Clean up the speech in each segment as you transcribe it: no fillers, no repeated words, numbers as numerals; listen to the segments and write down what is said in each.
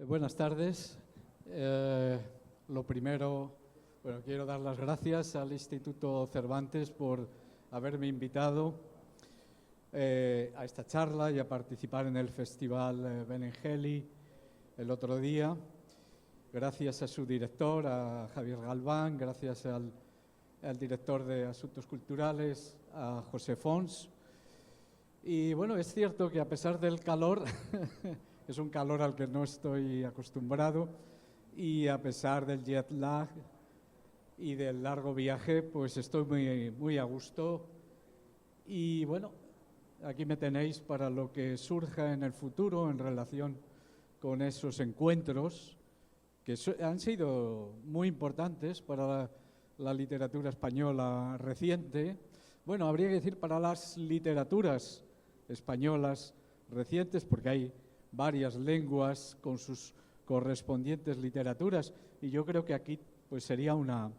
Buenas tardes. Lo primero, quiero dar las gracias al Instituto Cervantes por haberme invitado a esta charla y a participar en el Festival Benengeli el otro día. Gracias a su director, a Javier Galván, gracias al director de Asuntos Culturales, a José Fons. Y bueno, es cierto que a pesar del calor, es un calor al que no estoy acostumbrado, y a pesar del jet lag y del largo viaje, pues estoy muy a gusto. Y bueno, aquí me tenéis para lo que surja en el futuro en relación con esos encuentros que han sido muy importantes para la literatura española reciente. Bueno, habría que decir para las literaturas españolas recientes, porque hay varias lenguas con sus correspondientes literaturas, y yo creo que aquí pues sería una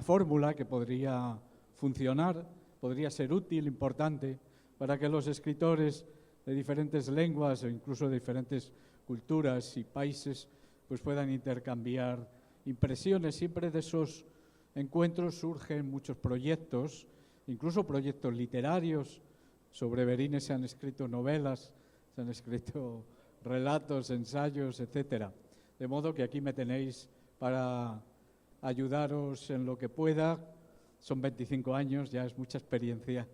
fórmula que podría funcionar, podría ser útil, importante, para que los escritores de diferentes lenguas o incluso de diferentes culturas y países pues puedan intercambiar impresiones. Siempre de esos encuentros surgen muchos proyectos, incluso proyectos literarios. Sobre Berines se han escrito novelas, se han escrito relatos, ensayos, etcétera. De modo que aquí me tenéis para ayudaros en lo que pueda. Son 25 años, ya es mucha experiencia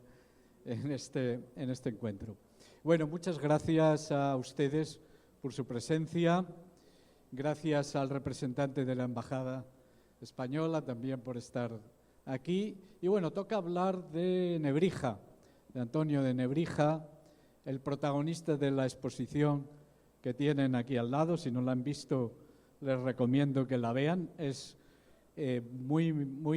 en este encuentro. Bueno, muchas gracias a ustedes por su presencia. Gracias al representante de la Embajada Española también por estar aquí. Y bueno, toca hablar de Nebrija, de Antonio de Nebrija, el protagonista de la exposición que tienen aquí al lado. Si no la han visto, les recomiendo que la vean. Es muy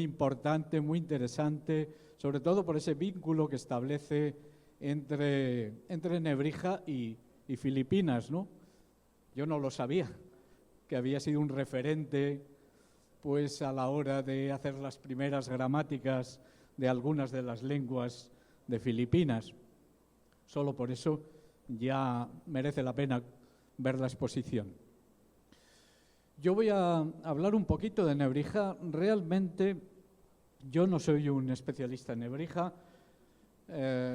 importante, muy interesante, sobre todo por ese vínculo que establece entre Nebrija y Filipinas, ¿no? Yo no lo sabía, que había sido un referente pues a la hora de hacer las primeras gramáticas de algunas de las lenguas de Filipinas. Solo por eso ya merece la pena ver la exposición. Yo voy a hablar un poquito de Nebrija. Realmente yo no soy un especialista en Nebrija.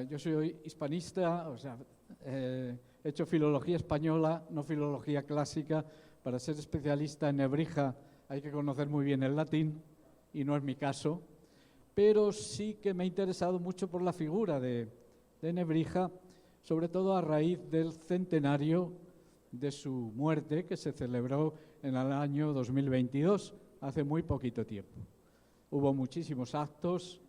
Yo soy hispanista, o sea, he hecho filología española, no filología clásica. Para ser especialista en Nebrija hay que conocer muy bien el latín, y no es mi caso, pero sí que me he interesado mucho por la figura de Nebrija, sobre todo a raíz del centenario de su muerte, que se celebró en el año 2022, hace muy poquito tiempo. Hubo muchísimos actos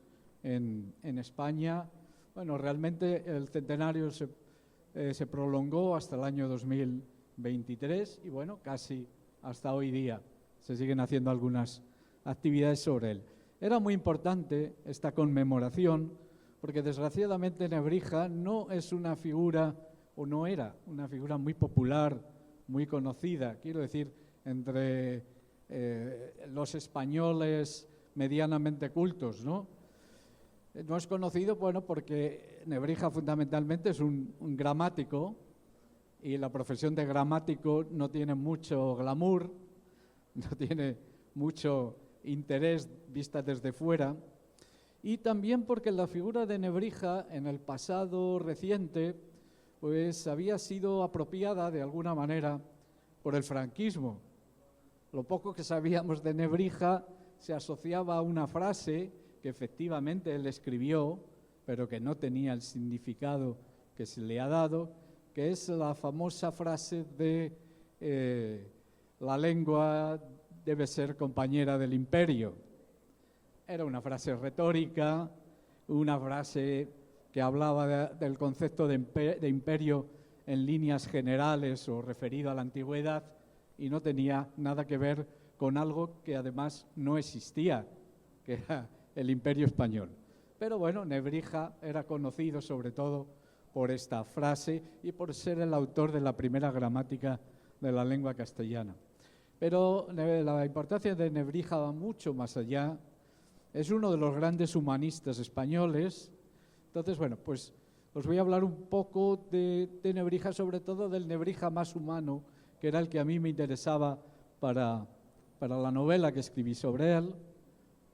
en España. Bueno, realmente el centenario se prolongó hasta el año 2023 y bueno, casi hasta hoy día se siguen haciendo algunas actividades sobre él. Era muy importante esta conmemoración porque desgraciadamente Nebrija no es una figura, o no era una figura muy popular, muy conocida, quiero decir, entre los españoles medianamente cultos, ¿no? No es conocido, bueno, porque Nebrija fundamentalmente es un gramático, y la profesión de gramático no tiene mucho glamour, no tiene mucho interés vista desde fuera, y también porque la figura de Nebrija en el pasado reciente pues había sido apropiada de alguna manera por el franquismo. Lo poco que sabíamos de Nebrija se asociaba a una frase que efectivamente él escribió, pero que no tenía el significado que se le ha dado, que es la famosa frase de la lengua debe ser compañera del imperio. Era una frase retórica, una frase que hablaba del concepto de imperio en líneas generales o referido a la antigüedad, y no tenía nada que ver con algo que además no existía, que era el Imperio Español. Pero bueno, Nebrija era conocido sobre todo por esta frase y por ser el autor de la primera gramática de la lengua castellana. Pero la importancia de Nebrija va mucho más allá. Es uno de los grandes humanistas españoles. Entonces, bueno, pues os voy a hablar un poco de Nebrija, sobre todo del Nebrija más humano que era el que a mí me interesaba para la novela que escribí sobre él.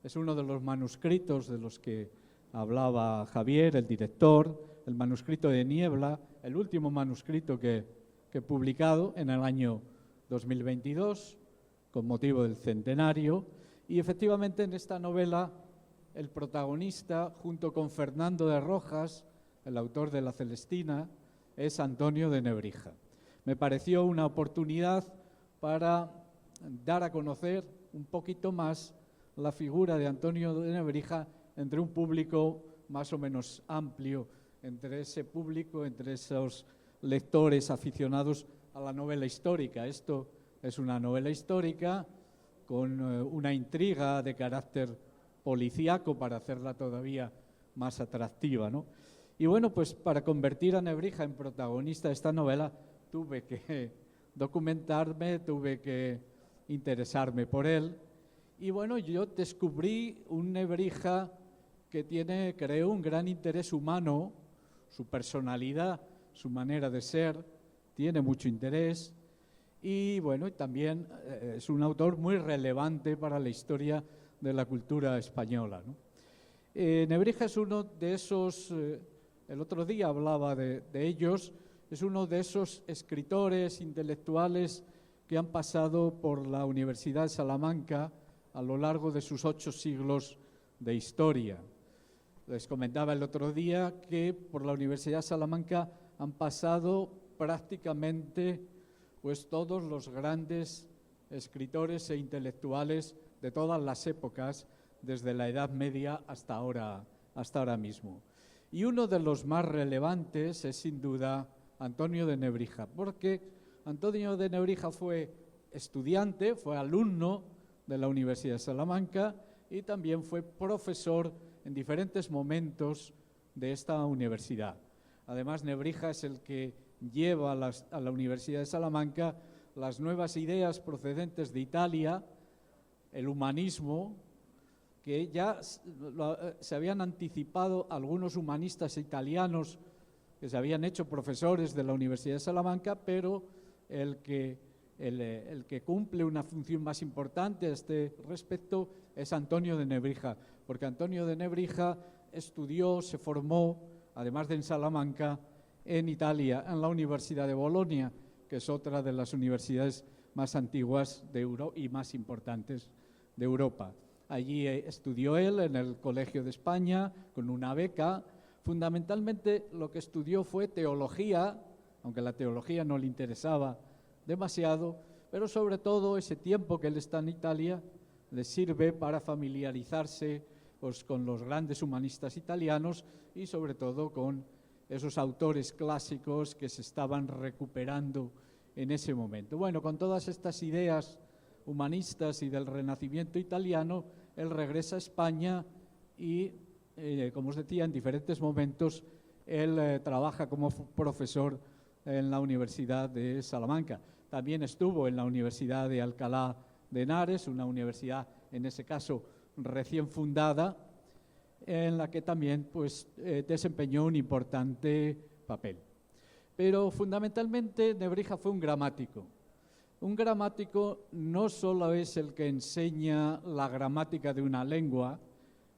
Es uno de los manuscritos de los que hablaba Javier, el director, el manuscrito de Niebla, el último manuscrito que he publicado en el año 2022, con motivo del centenario. Y efectivamente en esta novela el protagonista, junto con Fernando de Rojas, el autor de La Celestina, es Antonio de Nebrija. Me pareció una oportunidad para dar a conocer un poquito más la figura de Antonio de Nebrija entre un público más o menos amplio, entre ese público, entre esos lectores aficionados a la novela histórica. Esto es una novela histórica con una intriga de carácter policíaco para hacerla todavía más atractiva, ¿no? Y bueno, pues para convertir a Nebrija en protagonista de esta novela tuve que documentarme, tuve que interesarme por él. Y bueno, yo descubrí un Nebrija que tiene, creo, un gran interés humano, su personalidad, su manera de ser, tiene mucho interés. Y bueno, también es un autor muy relevante para la historia de la cultura española, ¿no? Nebrija es uno de esos, el otro día hablaba de ellos, es uno de esos escritores intelectuales que han pasado por la Universidad de Salamanca a lo largo de sus 8 siglos de historia. Les comentaba el otro día que por la Universidad de Salamanca han pasado prácticamente pues todos los grandes escritores e intelectuales de todas las épocas, desde la Edad Media hasta ahora mismo. Y uno de los más relevantes es sin duda Antonio de Nebrija, porque Antonio de Nebrija fue estudiante, fue alumno de la Universidad de Salamanca y también fue profesor en diferentes momentos de esta universidad. Además, Nebrija es el que lleva a la Universidad de Salamanca las nuevas ideas procedentes de Italia, el humanismo, que ya se habían anticipado algunos humanistas italianos que se habían hecho profesores de la Universidad de Salamanca, pero el que cumple una función más importante a este respecto es Antonio de Nebrija, porque Antonio de Nebrija estudió, se formó, además de en Salamanca, en Italia, en la Universidad de Bolonia, que es otra de las universidades más antiguas y más importantes de Europa. Allí estudió él en el Colegio de España con una beca. Fundamentalmente lo que estudió fue teología, aunque la teología no le interesaba demasiado, pero sobre todo ese tiempo que él está en Italia le sirve para familiarizarse pues, con los grandes humanistas italianos y sobre todo con esos autores clásicos que se estaban recuperando en ese momento. Bueno, con todas estas ideas humanistas y del Renacimiento italiano, él regresa a España y, como os decía, en diferentes momentos él trabaja como profesor en la Universidad de Salamanca. También estuvo en la Universidad de Alcalá de Henares, una universidad, en ese caso, recién fundada, en la que también pues, desempeñó un importante papel. Pero fundamentalmente Nebrija fue un gramático. Un gramático no solo es el que enseña la gramática de una lengua,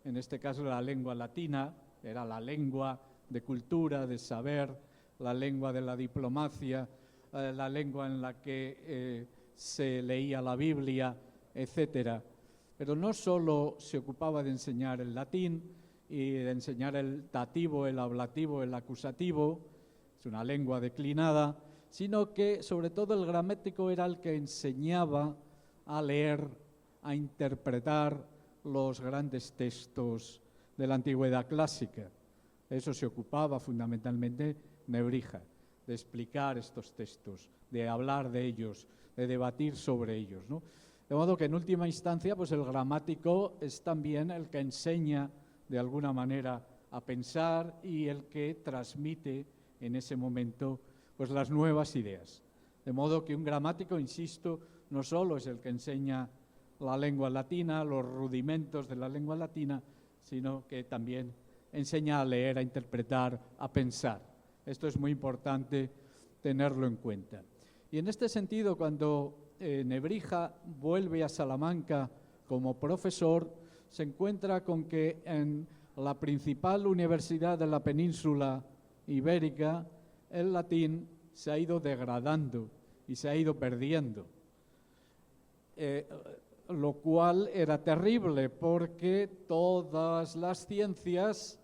en este caso la lengua latina, era la lengua de cultura, de saber, la lengua de la diplomacia, la lengua en la que se leía la Biblia, etcétera. Pero no solo se ocupaba de enseñar el latín y de enseñar el dativo, el ablativo, el acusativo, es una lengua declinada, sino que sobre todo el gramático era el que enseñaba a leer, a interpretar los grandes textos de la antigüedad clásica. Eso se ocupaba fundamentalmente Nebrija, de explicar estos textos, de hablar de ellos, de debatir sobre ellos, ¿no? De modo que en última instancia pues el gramático es también el que enseña de alguna manera a pensar y el que transmite en ese momento pues las nuevas ideas. De modo que un gramático, insisto, no solo es el que enseña la lengua latina, los rudimentos de la lengua latina, sino que también enseña a leer, a interpretar, a pensar. Esto es muy importante tenerlo en cuenta. Y en este sentido, cuando Nebrija vuelve a Salamanca como profesor, se encuentra con que en la principal universidad de la península ibérica, el latín se ha ido degradando y se ha ido perdiendo. Lo cual era terrible porque todas las ciencias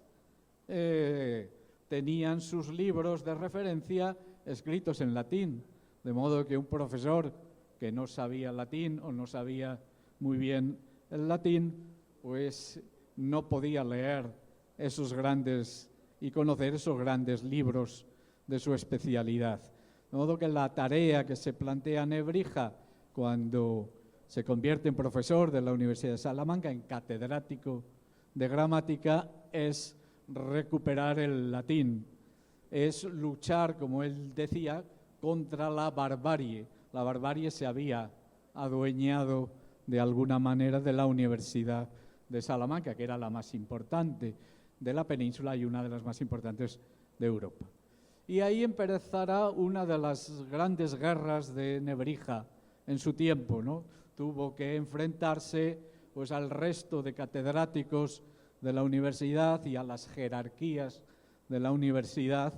tenían sus libros de referencia escritos en latín, de modo que un profesor que no sabía latín o no sabía muy bien el latín, pues no podía leer esos grandes y conocer esos grandes libros de su especialidad. De modo que la tarea que se plantea Nebrija cuando se convierte en profesor de la Universidad de Salamanca, en catedrático de gramática, es recuperar el latín, es luchar, como él decía, contra la barbarie. La barbarie se había adueñado de alguna manera de la Universidad de Salamanca, que era la más importante de la península y una de las más importantes de Europa. Y ahí empezará una de las grandes guerras de Nebrija en su tiempo, ¿no? Tuvo que enfrentarse pues, al resto de catedráticos de la universidad y a las jerarquías de la universidad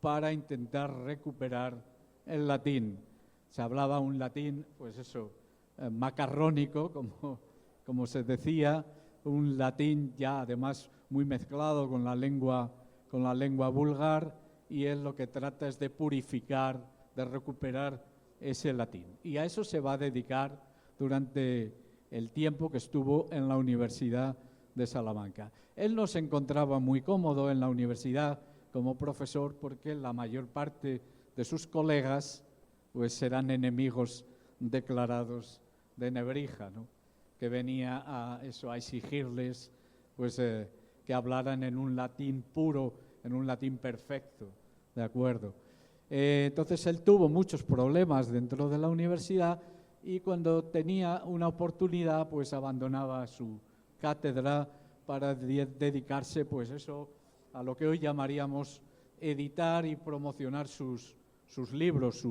para intentar recuperar el latín. Se hablaba un latín, pues eso, macarrónico, como se decía, un latín ya además muy mezclado con la lengua vulgar, y él lo que trata es de purificar, de recuperar ese latín. Y a eso se va a dedicar durante el tiempo que estuvo en la Universidad de Salamanca. Él no se encontraba muy cómodo en la universidad como profesor porque la mayor parte de sus colegas pues eran enemigos declarados de Nebrija, ¿no? Que venía a exigirles pues, que hablaran en un latín puro, en un latín perfecto, ¿de acuerdo? Entonces él tuvo muchos problemas dentro de la universidad y cuando tenía una oportunidad pues abandonaba su cátedra para dedicarse pues eso a lo que hoy llamaríamos editar y promocionar sus libros,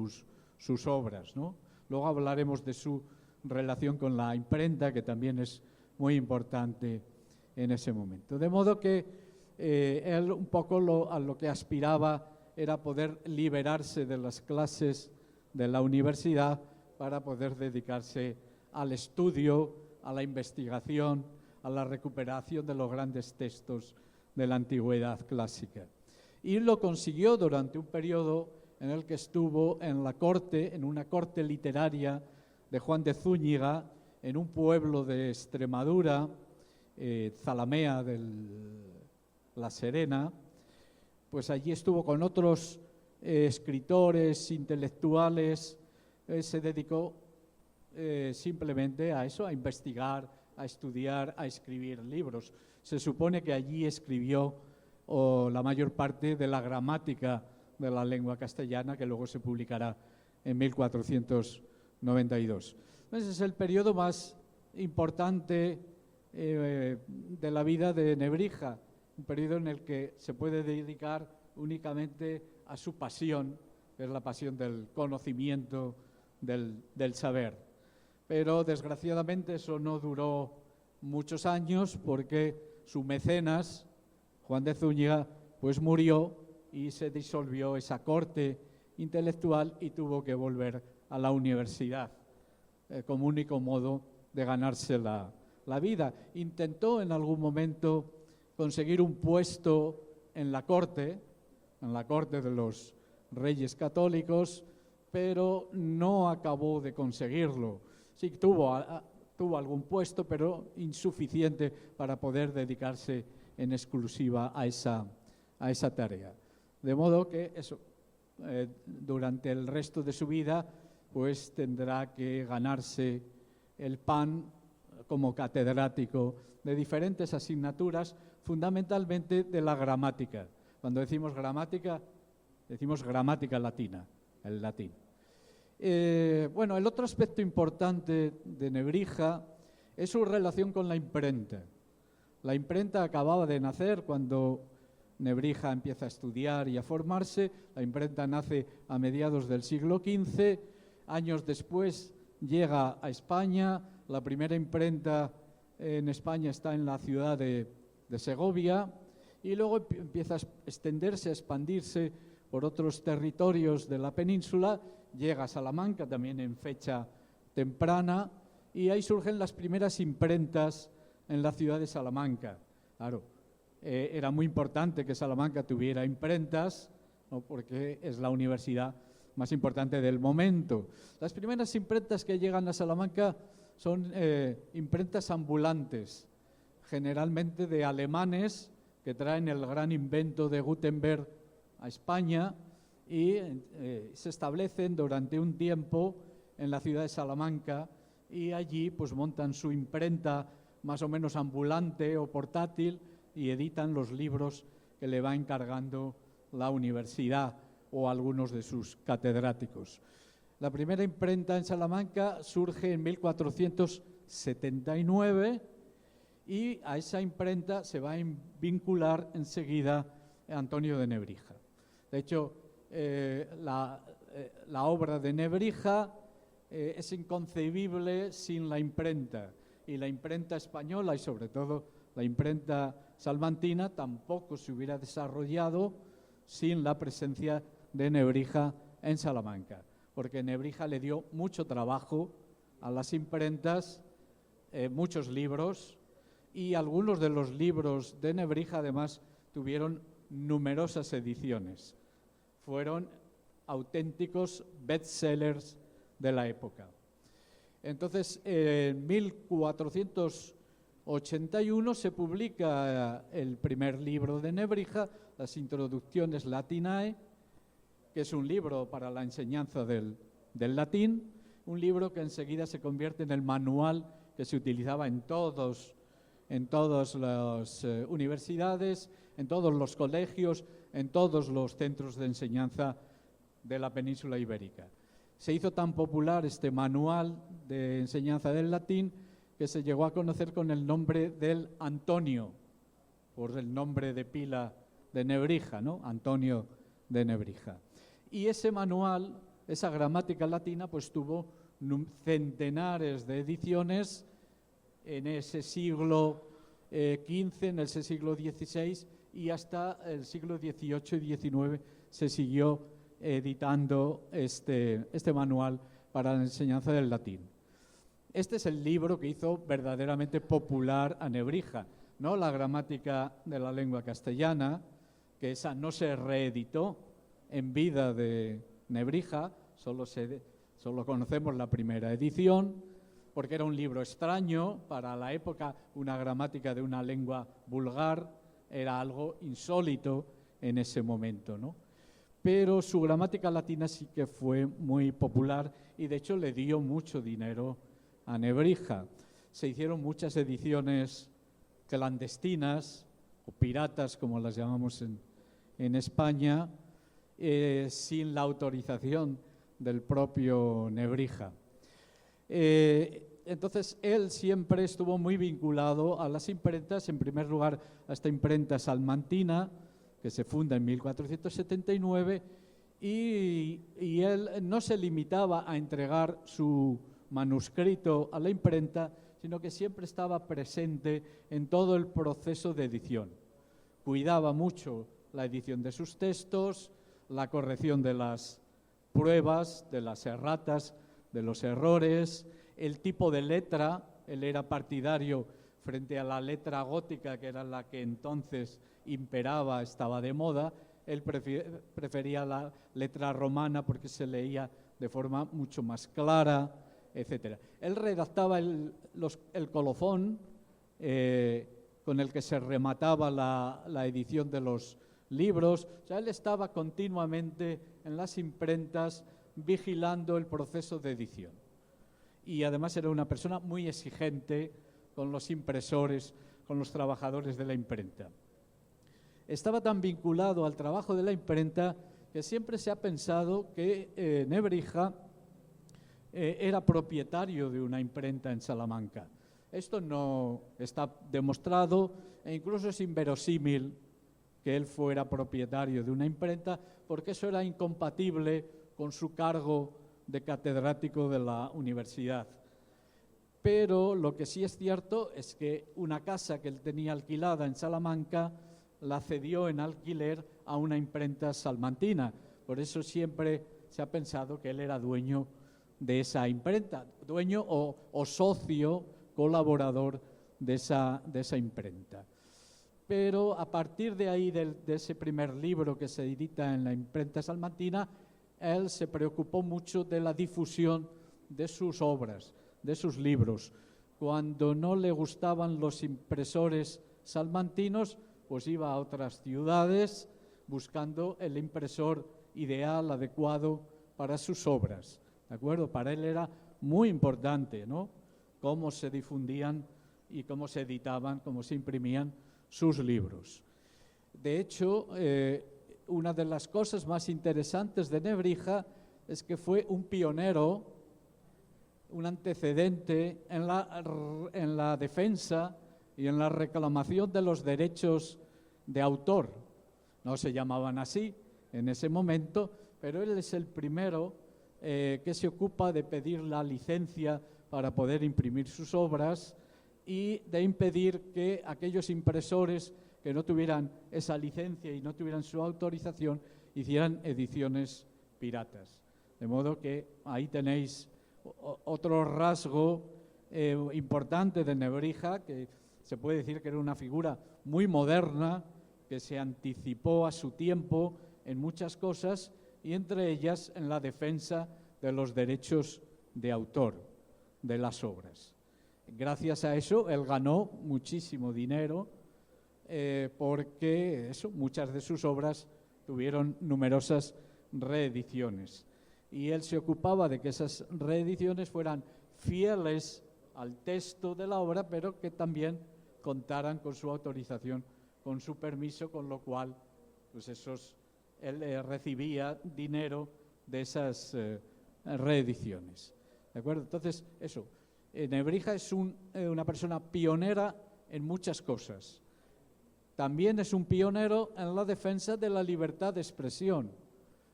sus obras, ¿no? Luego hablaremos de su relación con la imprenta, que también es muy importante en ese momento. De modo que él un poco a lo que aspiraba era poder liberarse de las clases de la universidad para poder dedicarse al estudio, a la investigación, a la recuperación de los grandes textos de la antigüedad clásica. Y lo consiguió durante un periodo en el que estuvo en la corte, en una corte literaria de Juan de Zúñiga, en un pueblo de Extremadura, Zalamea de La Serena. Pues allí estuvo con otros escritores, intelectuales, se dedicó simplemente a eso, a investigar, a estudiar, a escribir libros. Se supone que allí escribió la mayor parte de la gramática de la lengua castellana, que luego se publicará en 1492. Entonces es el periodo más importante de la vida de Nebrija, un periodo en el que se puede dedicar únicamente a su pasión, que es la pasión del conocimiento, del saber. Pero desgraciadamente eso no duró muchos años porque su mecenas, Juan de Zúñiga, pues murió y se disolvió esa corte intelectual y tuvo que volver a la universidad como único modo de ganarse la vida. Intentó en algún momento conseguir un puesto en la corte de los reyes católicos, pero no acabó de conseguirlo. Sí, tuvo algún puesto, pero insuficiente para poder dedicarse en exclusiva a esa tarea. De modo que eso, durante el resto de su vida, pues tendrá que ganarse el pan como catedrático de diferentes asignaturas, fundamentalmente de la gramática. Cuando decimos gramática latina, el latín. Bueno, el otro aspecto importante de Nebrija es su relación con la imprenta. La imprenta acababa de nacer cuando Nebrija empieza a estudiar y a formarse. La imprenta nace a mediados del siglo XV. Años después llega a España. La primera imprenta en España está en la ciudad de Segovia, y luego empieza a extenderse, a expandirse por otros territorios de la península. Llega a Salamanca también en fecha temprana, y ahí surgen las primeras imprentas en la ciudad de Salamanca. Claro, era muy importante que Salamanca tuviera imprentas, ¿no?, porque es la universidad más importante del momento. Las primeras imprentas que llegan a Salamanca son imprentas ambulantes, generalmente de alemanes que traen el gran invento de Gutenberg a España y se establecen durante un tiempo en la ciudad de Salamanca, y allí pues montan su imprenta más o menos ambulante o portátil y editan los libros que le va encargando la universidad o algunos de sus catedráticos. La primera imprenta en Salamanca surge en 1479 y a esa imprenta se va a vincular enseguida Antonio de Nebrija. De hecho, la obra de Nebrija es inconcebible sin la imprenta, y la imprenta española y sobre todo la imprenta salmantina tampoco se hubiera desarrollado sin la presencia de Nebrija en Salamanca, porque Nebrija le dio mucho trabajo a las imprentas, muchos libros, y algunos de los libros de Nebrija además tuvieron numerosas ediciones. Fueron auténticos bestsellers de la época. Entonces, en 1481 se publica el primer libro de Nebrija, las Introducciones Latinae, que es un libro para la enseñanza del latín, un libro que enseguida se convierte en el manual que se utilizaba en todas las universidades, en todos los colegios, en todos los centros de enseñanza de la península ibérica. Se hizo tan popular este manual de enseñanza del latín que se llegó a conocer con el nombre del Antonio, por el nombre de pila de Nebrija, ¿no? Antonio de Nebrija. Y ese manual, esa gramática latina, pues tuvo centenares de ediciones en ese siglo XV, en ese siglo XVI, y hasta el siglo XVIII y XIX se siguió editando este manual para la enseñanza del latín. Este es el libro que hizo verdaderamente popular a Nebrija, no la gramática de la lengua castellana, que esa no se reeditó en vida de Nebrija, solo conocemos la primera edición, porque era un libro extraño para la época. Una gramática de una lengua vulgar era algo insólito en ese momento, ¿no? Pero su gramática latina sí que fue muy popular y de hecho le dio mucho dinero a Nebrija. Se hicieron muchas ediciones clandestinas o piratas, como las llamamos en España, sin la autorización del propio Nebrija. Entonces, él siempre estuvo muy vinculado a las imprentas, en primer lugar a esta imprenta salmantina, que se funda en 1479, y él no se limitaba a entregar su manuscrito a la imprenta, sino que siempre estaba presente en todo el proceso de edición. Cuidaba mucho la edición de sus textos, la corrección de las pruebas, de las erratas, de los errores, el tipo de letra. Él era partidario frente a la letra gótica, que era la que entonces imperaba, estaba de moda. Él prefería la letra romana porque se leía de forma mucho más clara, etc. Él redactaba el colofón con el que se remataba la edición de los libros. O sea, él estaba continuamente en las imprentas vigilando el proceso de edición. Y además era una persona muy exigente con los impresores, con los trabajadores de la imprenta. Estaba tan vinculado al trabajo de la imprenta que siempre se ha pensado que Nebrija era propietario de una imprenta en Salamanca. Esto no está demostrado e incluso es inverosímil que él fuera propietario de una imprenta, porque eso era incompatible con su cargo de catedrático de la universidad. Pero lo que sí es cierto es que una casa que él tenía alquilada en Salamanca la cedió en alquiler a una imprenta salmantina. Por eso siempre se ha pensado que él era dueño de esa imprenta, dueño o socio, colaborador de esa imprenta. Pero a partir de ahí, de ese primer libro que se edita en la imprenta salmantina, él se preocupó mucho de la difusión de sus obras, de sus libros. Cuando no le gustaban los impresores salmantinos, pues iba a otras ciudades buscando el impresor ideal, adecuado para sus obras. ¿De acuerdo? Para él era muy importante, ¿no?, cómo se difundían y cómo se editaban, cómo se imprimían sus libros. De hecho, una de las cosas más interesantes de Nebrija es que fue un pionero, un antecedente en la defensa y en la reclamación de los derechos de autor. No se llamaban así en ese momento, pero él es el primero que se ocupa de pedir la licencia para poder imprimir sus obras y de impedir que aquellos impresores que no tuvieran esa licencia y no tuvieran su autorización hicieran ediciones piratas. De modo que ahí tenéis otro rasgo importante de Nebrija, que se puede decir que era una figura muy moderna, que se anticipó a su tiempo en muchas cosas y entre ellas en la defensa de los derechos de autor de las obras. Gracias a eso él ganó muchísimo dinero porque muchas de sus obras tuvieron numerosas reediciones y él se ocupaba de que esas reediciones fueran fieles al texto de la obra, pero que también contaran con su autorización, con su permiso, con lo cual pues él recibía dinero de esas reediciones. ¿De acuerdo? Entonces, Nebrija es una persona pionera en muchas cosas. También es un pionero en la defensa de la libertad de expresión.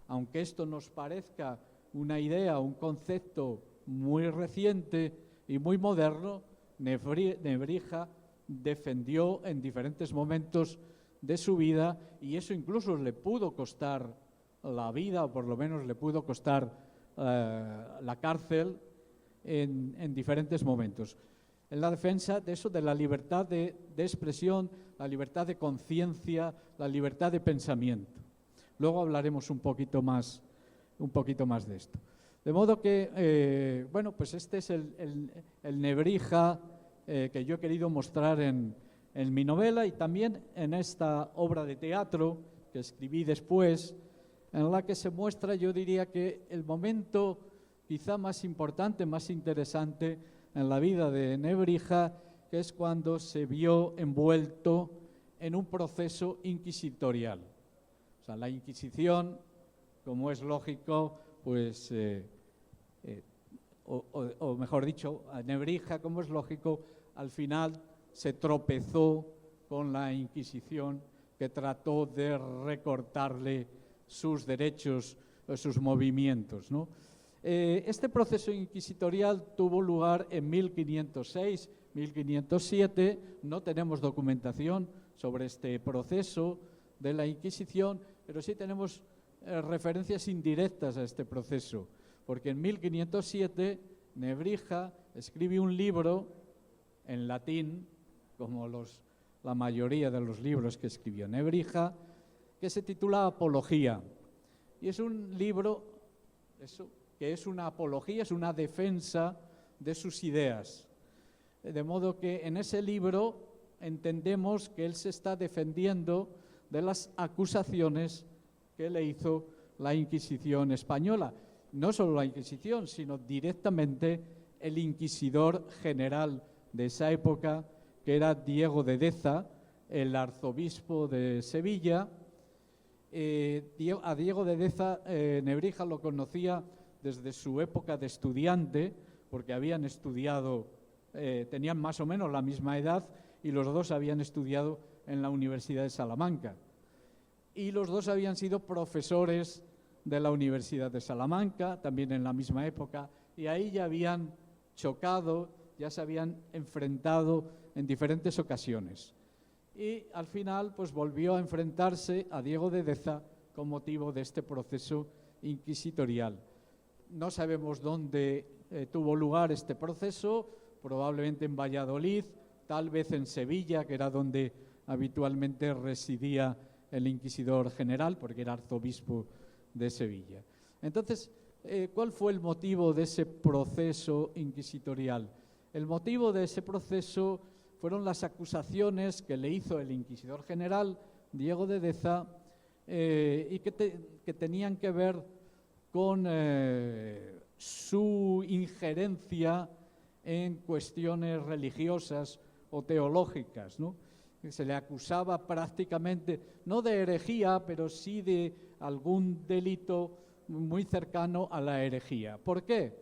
Aunque esto nos parezca una idea, un concepto muy reciente y muy moderno, Nebrija defendió en diferentes momentos de su vida, y eso incluso le pudo costar la vida, o por lo menos le pudo costar la cárcel en diferentes momentos. En la defensa de la libertad de expresión, la libertad de conciencia, la libertad de pensamiento. Luego hablaremos un poquito más de esto. De modo que, pues este es el Nebrija que yo he querido mostrar en mi novela y también en esta obra de teatro que escribí después, en la que se muestra, yo diría que el momento quizá más importante, más interesante en la vida de Nebrija, que es cuando se vio envuelto en un proceso inquisitorial. O sea, la Inquisición, como es lógico, pues, o mejor dicho, a Nebrija, como es lógico, al final se tropezó con la Inquisición, que trató de recortarle sus derechos, sus movimientos, ¿no? Este proceso inquisitorial tuvo lugar en 1506, 1507, no tenemos documentación sobre este proceso de la Inquisición, pero sí tenemos referencias indirectas a este proceso, porque en 1507 Nebrija escribe un libro en latín, como la mayoría de los libros que escribió Nebrija, que se titula Apología. Y es un libro que es una apología, es una defensa de sus ideas. De modo que en ese libro entendemos que él se está defendiendo de las acusaciones que le hizo la Inquisición española. No solo la Inquisición, sino directamente el inquisidor general de esa época, que era Diego de Deza, el arzobispo de Sevilla. A Diego de Deza Nebrija lo conocía desde su época de estudiante, porque habían estudiado, tenían más o menos la misma edad y los dos habían estudiado en la Universidad de Salamanca. y los dos habían sido profesores de la Universidad de Salamanca, también en la misma época, y ahí ya habían chocado, ya se habían enfrentado en diferentes ocasiones. Y al final pues volvió a enfrentarse a Diego de Deza con motivo de este proceso inquisitorial. No sabemos dónde tuvo lugar este proceso, probablemente en Valladolid, tal vez en Sevilla, que era donde habitualmente residía el inquisidor general, porque era arzobispo de Sevilla. Entonces, ¿cuál fue el motivo de ese proceso inquisitorial? El motivo de ese proceso fueron las acusaciones que le hizo el inquisidor general, Diego de Deza, y que tenían que ver con su injerencia en cuestiones religiosas o teológicas, ¿no? Se le acusaba prácticamente, no de herejía, pero sí de algún delito muy cercano a la herejía. ¿Por qué?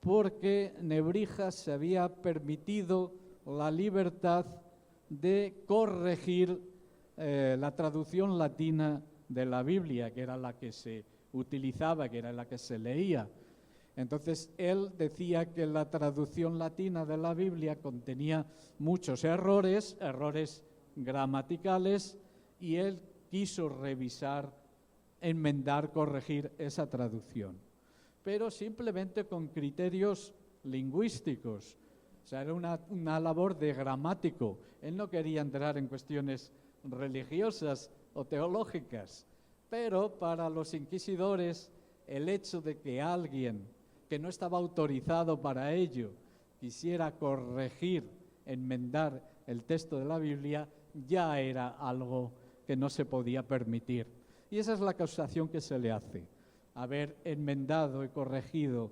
Porque Nebrija se había permitido la libertad de corregir la traducción latina de la Biblia, que era la que se utilizaba, que era la que se leía. Entonces, él decía que la traducción latina de la Biblia contenía muchos errores gramaticales, y él quiso revisar, enmendar, corregir esa traducción, pero simplemente con criterios lingüísticos. O sea, era una labor de gramático. Él no quería entrar en cuestiones religiosas o teológicas, pero para los inquisidores el hecho de que alguien que no estaba autorizado para ello quisiera corregir, enmendar el texto de la Biblia, ya era algo que no se podía permitir. Y esa es la acusación que se le hace: haber enmendado y corregido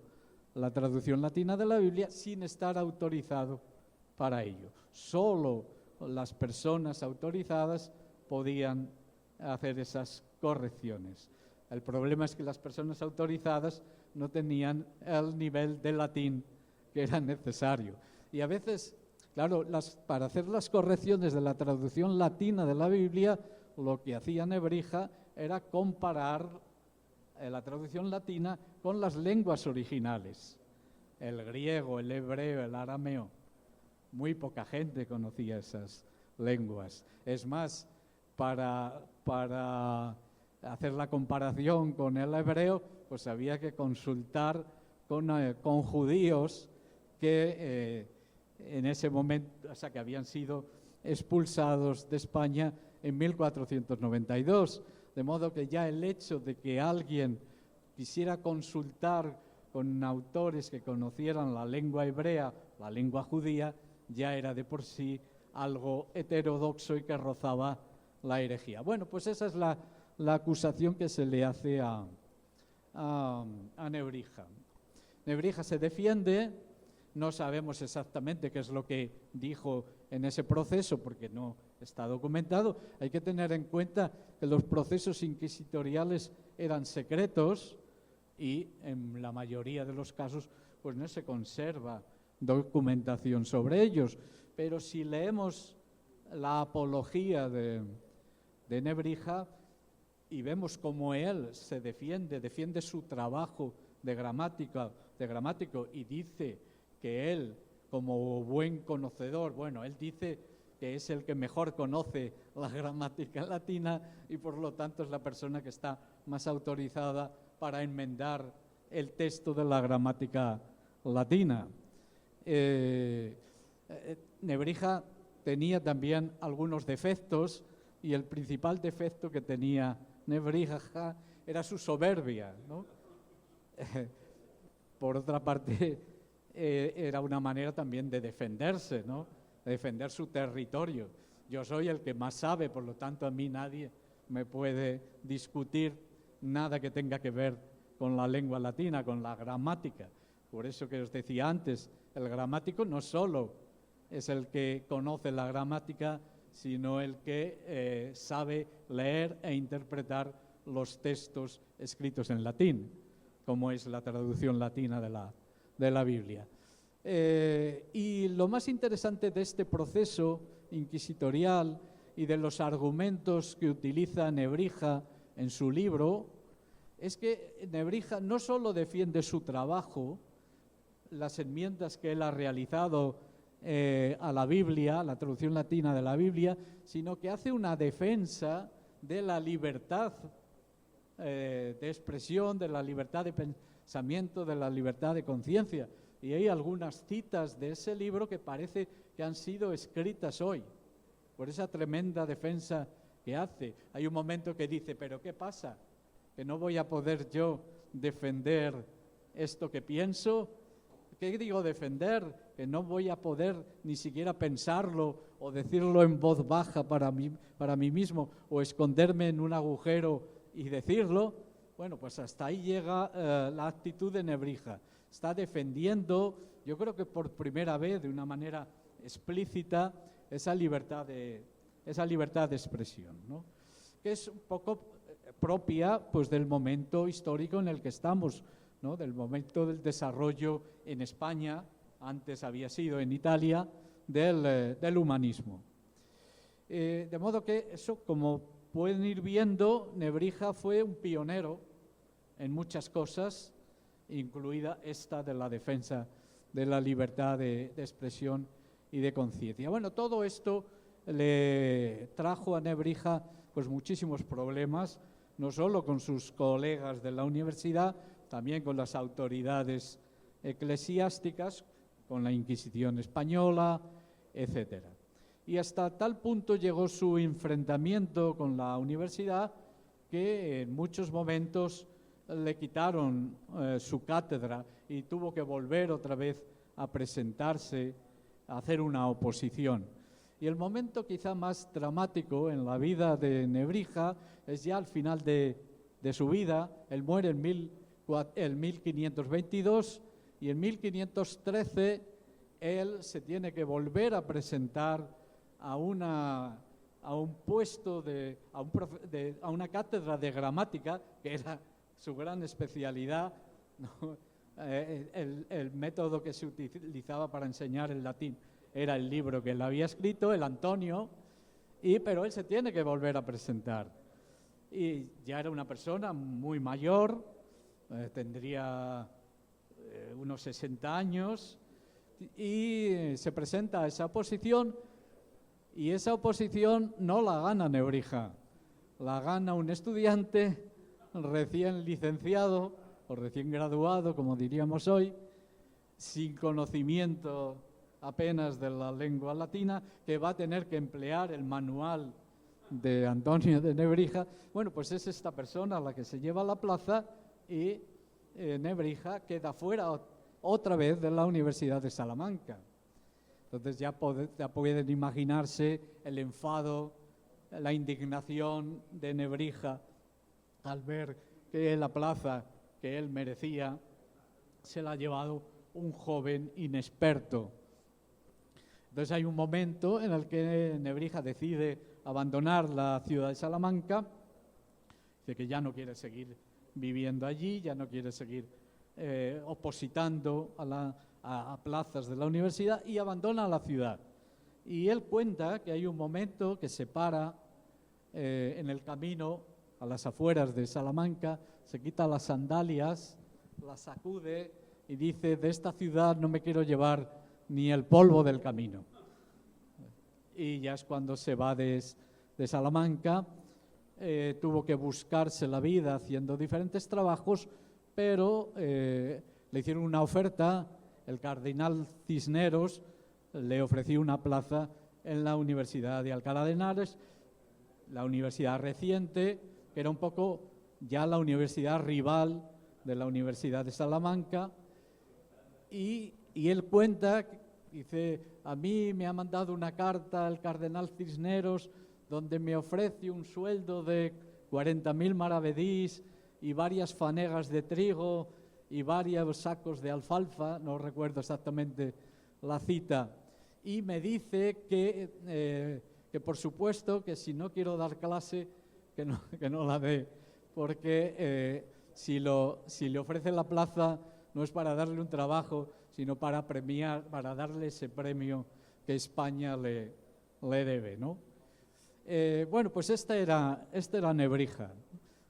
la traducción latina de la Biblia sin estar autorizado para ello. Solo las personas autorizadas podían hacer esas correcciones. El problema es que las personas autorizadas no tenían el nivel de latín que era necesario. Y a veces, claro, para hacer las correcciones de la traducción latina de la Biblia, lo que hacía Nebrija era comparar la traducción latina con las lenguas originales, el griego, el hebreo, el arameo. Muy poca gente conocía esas lenguas. Es más, para hacer la comparación con el hebreo, pues había que consultar con judíos que en ese momento, o sea, que habían sido expulsados de España en 1492. De modo que ya el hecho de que alguien quisiera consultar con autores que conocieran la lengua hebrea, la lengua judía, ya era de por sí algo heterodoxo y que rozaba la herejía. Bueno, pues esa es la acusación que se le hace a Nebrija. Nebrija se defiende, no sabemos exactamente qué es lo que dijo en ese proceso porque no está documentado. Hay que tener en cuenta que los procesos inquisitoriales eran secretos y en la mayoría de los casos pues no se conserva documentación sobre ellos. Pero si leemos la apología de Nebrija y vemos cómo él se defiende su trabajo de gramático y dice que él, como buen conocedor, bueno, él dice que es el que mejor conoce la gramática latina y por lo tanto es la persona que está más autorizada para enmendar el texto de la gramática latina. Nebrija tenía también algunos defectos y el principal defecto que tenía Nebrija era su soberbia, ¿no? Por otra parte, era una manera también de defenderse, ¿no? De defender su territorio. Yo soy el que más sabe, por lo tanto a mí nadie me puede discutir nada que tenga que ver con la lengua latina, con la gramática. Por eso que os decía antes, el gramático no solo es el que conoce la gramática, sino el que sabe leer e interpretar los textos escritos en latín, como es la traducción latina de la Biblia. Y lo más interesante de este proceso inquisitorial y de los argumentos que utiliza Nebrija en su libro es que Nebrija no solo defiende su trabajo, las enmiendas que él ha realizado a la Biblia, a la traducción latina de la Biblia, sino que hace una defensa de la libertad de expresión, de la libertad de pensamiento, de la libertad de conciencia. Y hay algunas citas de ese libro que parece que han sido escritas hoy, por esa tremenda defensa que hace. Hay un momento que dice, ¿pero qué pasa? ¿Que no voy a poder yo defender esto que pienso? ¿Qué digo defender? ¿Que no voy a poder ni siquiera pensarlo o decirlo en voz baja para mí mismo o esconderme en un agujero y decirlo? Bueno, pues hasta ahí llega la actitud de Nebrija. Está defendiendo, yo creo que por primera vez, de una manera explícita, esa libertad de expresión, ¿no? Que es un poco propia pues, del momento histórico en el que estamos, ¿no? Del momento del desarrollo en España, antes había sido en Italia, del humanismo. De modo que eso, como pueden ir viendo, Nebrija fue un pionero en muchas cosas, incluida esta de la defensa de la libertad de expresión y de conciencia. Bueno, todo esto le trajo a Nebrija pues muchísimos problemas, no solo con sus colegas de la universidad, también con las autoridades eclesiásticas, con la Inquisición española, etcétera. Y hasta tal punto llegó su enfrentamiento con la universidad que en muchos momentos le quitaron su cátedra y tuvo que volver otra vez a presentarse, a hacer una oposición. Y el momento quizá más dramático en la vida de Nebrija es ya al final de su vida. Él muere en 1522 y en 1513 él se tiene que volver a presentar a una cátedra de gramática, que era su gran especialidad, ¿no? El método que se utilizaba para enseñar el latín era el libro que él había escrito, el Antonio, pero él se tiene que volver a presentar. Y ya era una persona muy mayor, tendría unos 60 años, y se presenta a esa oposición, y esa oposición no la gana Nebrija, la gana un estudiante recién licenciado o recién graduado, como diríamos hoy, sin conocimiento apenas de la lengua latina, que va a tener que emplear el manual de Antonio de Nebrija. Bueno, pues es esta persona la que se lleva a la plaza y Nebrija queda fuera otra vez de la Universidad de Salamanca. Entonces ya pueden imaginarse el enfado, la indignación de Nebrija al ver que la plaza que él merecía se la ha llevado un joven inexperto. Entonces hay un momento en el que Nebrija decide abandonar la ciudad de Salamanca, dice que ya no quiere seguir viviendo allí, ya no quiere seguir opositando a plazas de la universidad, y abandona la ciudad. Y él cuenta que hay un momento que se para en el camino a las afueras de Salamanca, se quita las sandalias, las sacude y dice: de esta ciudad no me quiero llevar ni el polvo del camino. Y ya es cuando se va de Salamanca. Tuvo que buscarse la vida haciendo diferentes trabajos, pero le hicieron una oferta. El cardenal Cisneros le ofreció una plaza en la Universidad de Alcalá de Henares, la universidad reciente, que era un poco ya la universidad rival de la Universidad de Salamanca. Y él cuenta, dice: a mí me ha mandado una carta el cardenal Cisneros donde me ofrece un sueldo de 40.000 maravedís y varias fanegas de trigo y varios sacos de alfalfa, no recuerdo exactamente la cita, y me dice que por supuesto que si no quiero dar clase, que no la dé, porque si le ofrece la plaza no es para darle un trabajo, sino para premiar, para darle ese premio que España le debe, ¿no? Bueno, pues este era Nebrija,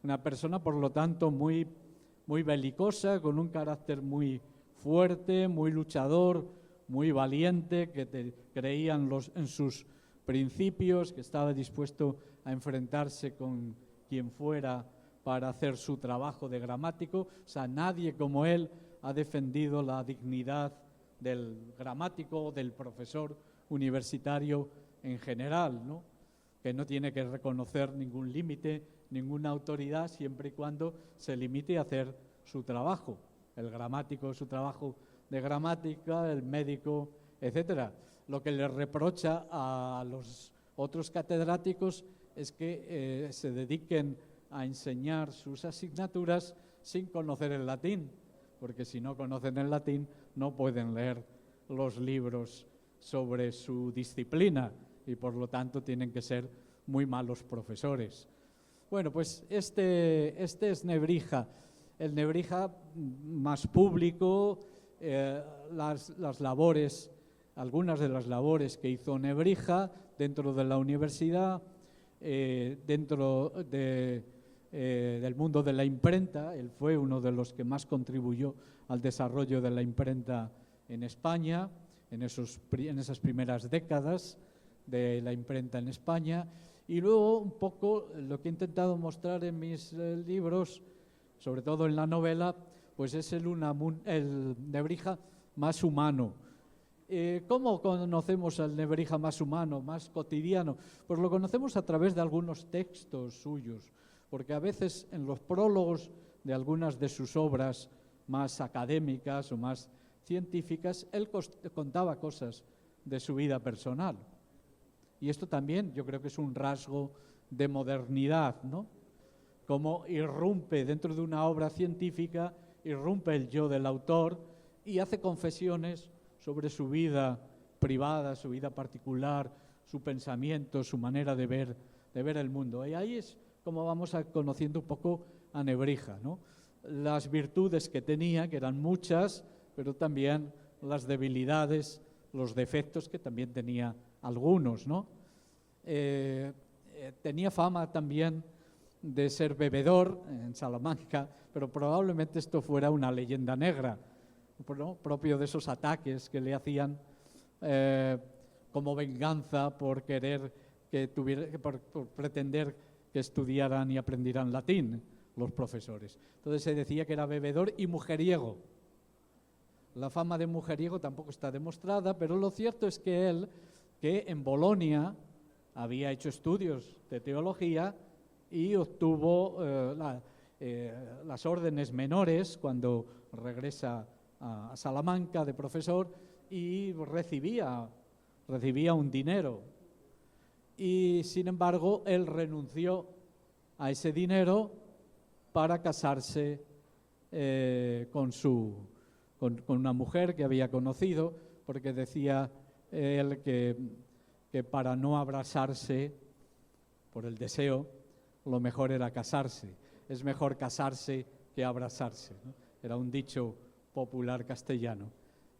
una persona, por lo tanto, muy belicosa, con un carácter muy fuerte, muy luchador, muy valiente, que creía en sus principios, que estaba dispuesto a enfrentarse con quien fuera para hacer su trabajo de gramático. O sea, nadie como él ha defendido la dignidad del gramático, del profesor universitario en general, ¿no? Que no tiene que reconocer ningún límite, ninguna autoridad, siempre y cuando se limite a hacer su trabajo. El gramático, su trabajo de gramática, el médico, etcétera. Lo que le reprocha a los otros catedráticos es que se dediquen a enseñar sus asignaturas sin conocer el latín, porque si no conocen el latín no pueden leer los libros sobre su disciplina y por lo tanto tienen que ser muy malos profesores. Bueno, pues este es Nebrija, el Nebrija más público. Las labores, algunas de las labores que hizo Nebrija dentro de la universidad, dentro del mundo de la imprenta. Él fue uno de los que más contribuyó al desarrollo de la imprenta en España, en esas primeras décadas de la imprenta en España. Y luego un poco lo que he intentado mostrar en mis libros, sobre todo en la novela, pues es el Nebrija más humano. ¿Cómo conocemos al Nebrija más humano, más cotidiano? Pues lo conocemos a través de algunos textos suyos, porque a veces en los prólogos de algunas de sus obras más académicas o más científicas, él contaba cosas de su vida personal. Y esto también yo creo que es un rasgo de modernidad, ¿no? Como irrumpe dentro de una obra científica, irrumpe el yo del autor y hace confesiones sobre su vida privada, su vida particular, su pensamiento, su manera de ver el mundo. Y ahí es como vamos conociendo un poco a Nebrija, ¿no? Las virtudes que tenía, que eran muchas, pero también las debilidades, los defectos que también tenía algunos, ¿no? Tenía fama también de ser bebedor en Salamanca, pero probablemente esto fuera una leyenda negra, ¿no? Propio de esos ataques que le hacían como venganza por querer por pretender que estudiaran y aprendieran latín los profesores. Entonces se decía que era bebedor y mujeriego. La fama de mujeriego tampoco está demostrada, pero lo cierto es que él, que en Bolonia había hecho estudios de teología y obtuvo las órdenes menores cuando regresa a Salamanca de profesor y recibía un dinero. Y sin embargo, él renunció a ese dinero para casarse con una mujer que había conocido, porque decía él que para no abrasarse por el deseo, lo mejor era casarse. Es mejor casarse que abrasarse, ¿no? Era un dicho popular castellano.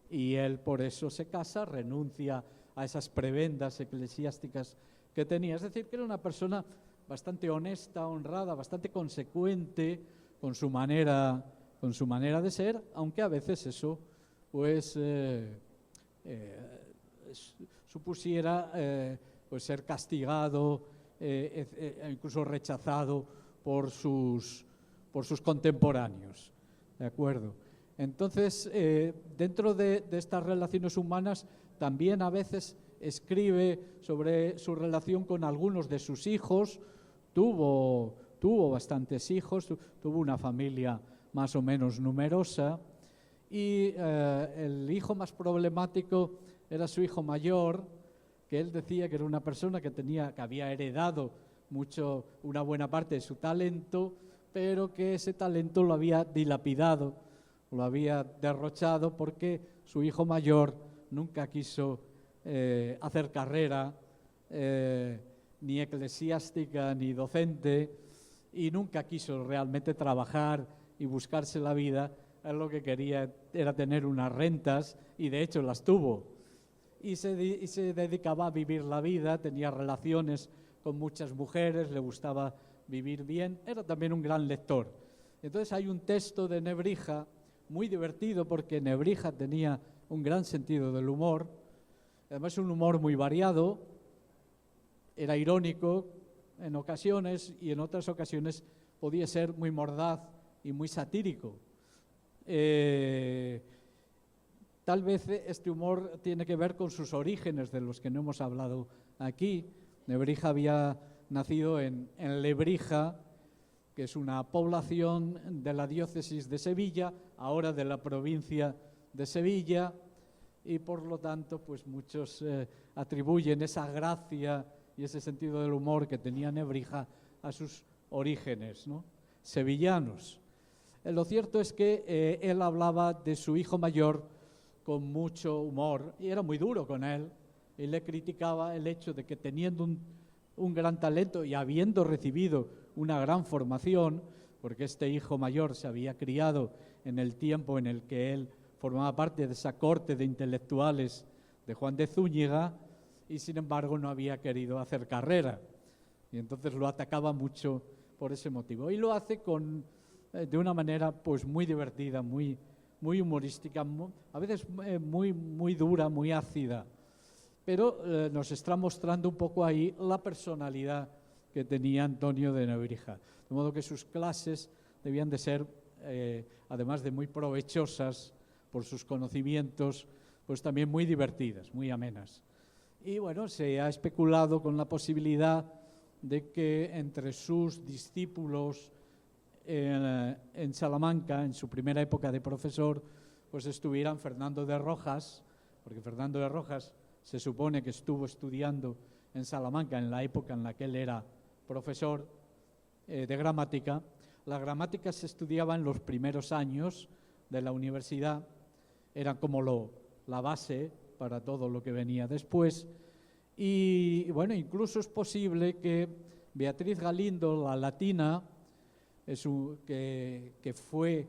Y él por eso se casa, renuncia a esas prebendas eclesiásticas que tenía. Es decir, que era una persona bastante honesta, honrada, bastante consecuente con su manera de ser, aunque a veces eso pues supusiera pues ser castigado, incluso rechazado por sus contemporáneos, ¿de acuerdo? Entonces, dentro de estas relaciones humanas, también a veces escribe sobre su relación con algunos de sus hijos. Tuvo bastantes hijos, tuvo una familia más o menos numerosa, y el hijo más problemático era su hijo mayor, que él decía que era una persona que había heredado una buena parte de su talento, pero que ese talento lo había dilapidado, lo había derrochado, porque su hijo mayor nunca quiso hacer carrera, ni eclesiástica ni docente, y nunca quiso realmente trabajar y buscarse la vida. Él lo que quería era tener unas rentas, y de hecho las tuvo. Y se dedicaba a vivir la vida, tenía relaciones con muchas mujeres, le gustaba vivir bien, era también un gran lector. Entonces hay un texto de Nebrija muy divertido porque Nebrija tenía un gran sentido del humor, además un humor muy variado, era irónico en ocasiones y en otras ocasiones podía ser muy mordaz y muy satírico. Tal vez este humor tiene que ver con sus orígenes, de los que no hemos hablado aquí. Nebrija había nacido en Lebrija, que es una población de la diócesis de Sevilla, ahora de la provincia de Sevilla, y por lo tanto pues muchos atribuyen esa gracia y ese sentido del humor que tenía Nebrija a sus orígenes, ¿no?, sevillanos. Lo cierto es que él hablaba de su hijo mayor con mucho humor y era muy duro con él, y le criticaba el hecho de que teniendo un gran talento y habiendo recibido una gran formación, porque este hijo mayor se había criado en el tiempo en el que él formaba parte de esa corte de intelectuales de Juan de Zúñiga, y sin embargo no había querido hacer carrera, y entonces lo atacaba mucho por ese motivo, y lo hace de una manera pues muy divertida, muy humorística, a veces muy dura, muy ácida, pero nos está mostrando un poco ahí la personalidad que tenía Antonio de Nebrija, de modo que sus clases debían de ser, además de muy provechosas por sus conocimientos, pues también muy divertidas, muy amenas. Y bueno, se ha especulado con la posibilidad de que entre sus discípulos en Salamanca, en su primera época de profesor, pues estuvieran Fernando de Rojas, porque Fernando de Rojas se supone que estuvo estudiando en Salamanca en la época en la que él era profesor de gramática. La gramática se estudiaba en los primeros años de la universidad, era como la base para todo lo que venía después, y bueno, incluso es posible que Beatriz Galindo, la latina, que fue,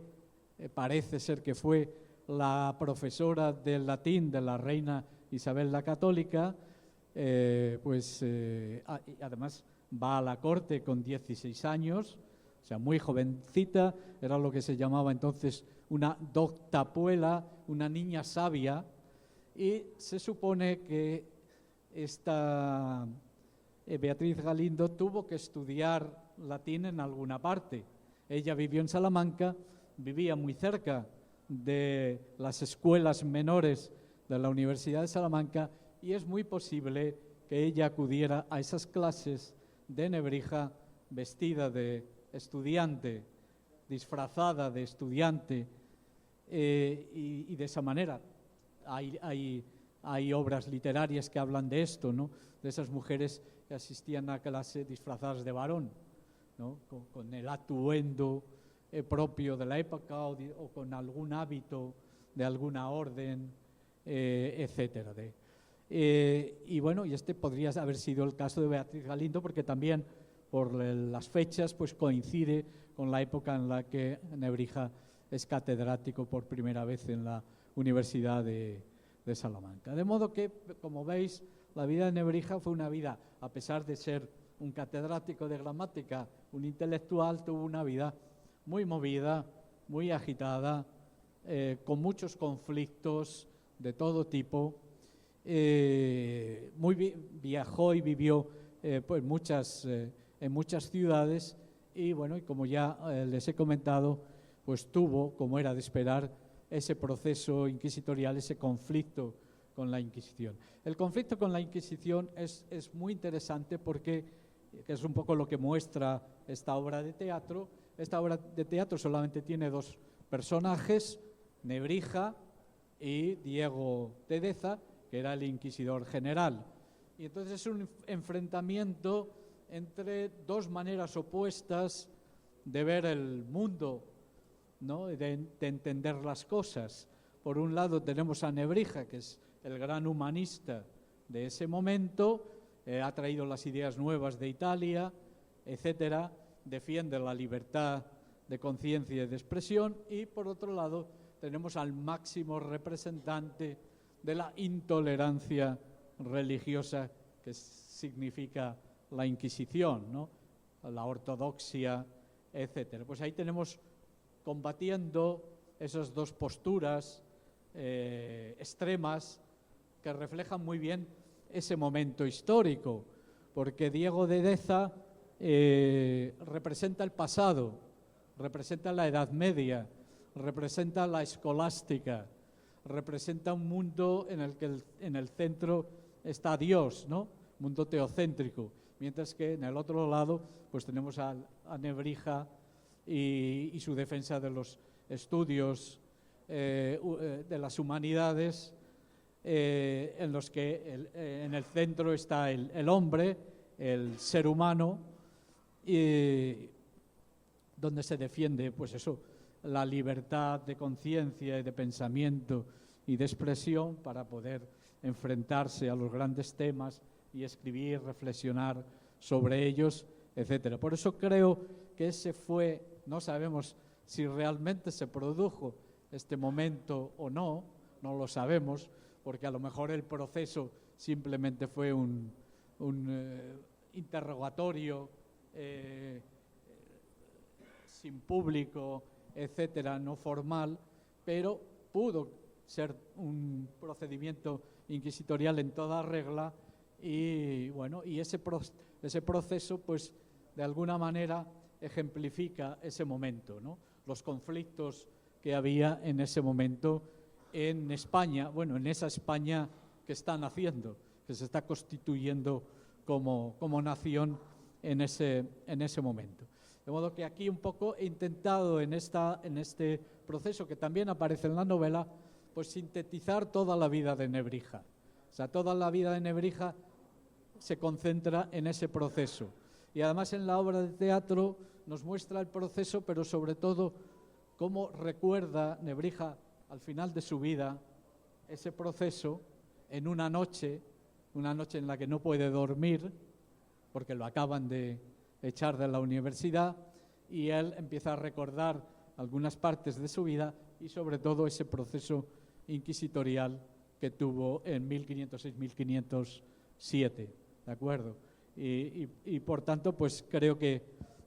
parece ser que fue la profesora del latín de la reina Isabel la Católica, además va a la corte con 16 años, o sea, muy jovencita, era lo que se llamaba entonces una doctapuela, una niña sabia, y se supone que esta Beatriz Galindo tuvo que estudiar latín en alguna parte. Ella vivió en Salamanca, vivía muy cerca de las escuelas menores de la Universidad de Salamanca, y es muy posible que ella acudiera a esas clases de Nebrija vestida de estudiante, disfrazada de estudiante, y de esa manera hay obras literarias que hablan de esto, ¿no?, de esas mujeres que asistían a clase disfrazadas de varón, ¿no?, con el atuendo propio de la época o con algún hábito de alguna orden, etcétera. Y bueno, y este podría haber sido el caso de Beatriz Galindo, porque también por las fechas pues coincide con la época en la que Nebrija es catedrático por primera vez en la Universidad de Salamanca. De modo que, como veis, la vida de Nebrija fue una vida, a pesar de ser un catedrático de gramática, un intelectual, tuvo una vida muy movida, muy agitada, con muchos conflictos de todo tipo. Viajó y vivió pues en muchas ciudades, y bueno, y como ya les he comentado, pues tuvo, como era de esperar, ese proceso inquisitorial, ese conflicto con la Inquisición. El conflicto con la Inquisición es muy interesante porque es un poco lo que muestra esta obra de teatro. Esta obra de teatro solamente tiene dos personajes, Nebrija y Diego de Deza, que era el inquisidor general. Y entonces es un enfrentamiento entre dos maneras opuestas de ver el mundo, ¿no?, de entender las cosas. Por un lado tenemos a Nebrija, que es el gran humanista de ese momento, ha traído las ideas nuevas de Italia, etcétera, defiende la libertad de conciencia y de expresión, y por otro lado tenemos al máximo representante de la intolerancia religiosa, que significa la Inquisición, ¿no? La ortodoxia, etcétera. Pues ahí tenemos combatiendo esas dos posturas extremas que reflejan muy bien ese momento histórico, porque Diego de Deza representa el pasado, representa la Edad Media, representa la escolástica, representa un mundo en el que en el centro está Dios, ¿no? Mundo teocéntrico, mientras que en el otro lado pues tenemos a Nebrija y su defensa de los estudios de las humanidades, en los que en el centro está el hombre, el ser humano, y donde se defiende pues eso, la libertad de conciencia y de pensamiento y de expresión para poder enfrentarse a los grandes temas y escribir, reflexionar sobre ellos, etcétera. Por eso creo que ese fue, no sabemos si realmente se produjo este momento o no, no lo sabemos, porque a lo mejor el proceso simplemente fue un interrogatorio sin público, etcétera, no formal, pero pudo ser un procedimiento inquisitorial en toda regla y bueno, y ese proceso pues de alguna manera ejemplifica ese momento, ¿no? Los conflictos que había en ese momento en España, bueno, en esa España que está naciendo, que se está constituyendo como nación en ese momento. De modo que aquí un poco he intentado en este proceso, que también aparece en la novela, pues sintetizar toda la vida de Nebrija. O sea, toda la vida de Nebrija se concentra en ese proceso. Y además en la obra de teatro nos muestra el proceso, pero sobre todo cómo recuerda Nebrija al final de su vida ese proceso en una noche en la que no puede dormir porque lo acaban de echar de la universidad, y él empieza a recordar algunas partes de su vida y sobre todo ese proceso inquisitorial que tuvo en 1506-1507, ¿de acuerdo? Y por tanto, pues creo que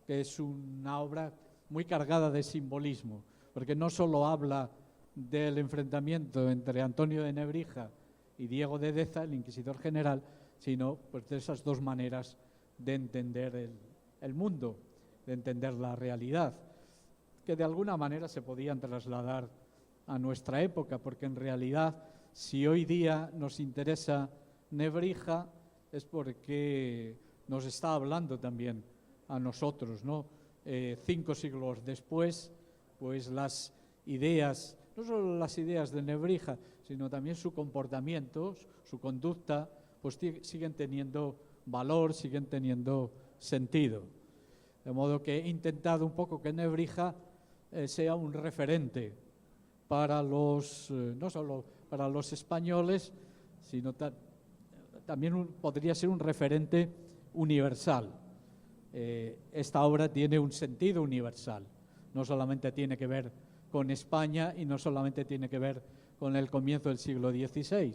es una obra muy cargada de simbolismo, porque no solo habla del enfrentamiento entre Antonio de Nebrija y Diego de Deza, el inquisidor general, sino pues de esas dos maneras de entender el mundo, de entender la realidad, que de alguna manera se podían trasladar a nuestra época, porque en realidad si hoy día nos interesa Nebrija es porque nos está hablando también a nosotros, ¿no? 5 siglos después, pues las ideas, no solo las ideas de Nebrija, sino también su comportamiento, su conducta, pues siguen teniendo valor, siguen teniendo sentido. De modo que he intentado un poco que Nebrija sea un referente para los, no solo para los españoles, sino también podría ser un referente universal. Esta obra tiene un sentido universal, no solamente tiene que ver con España y no solamente tiene que ver con el comienzo del siglo XVI.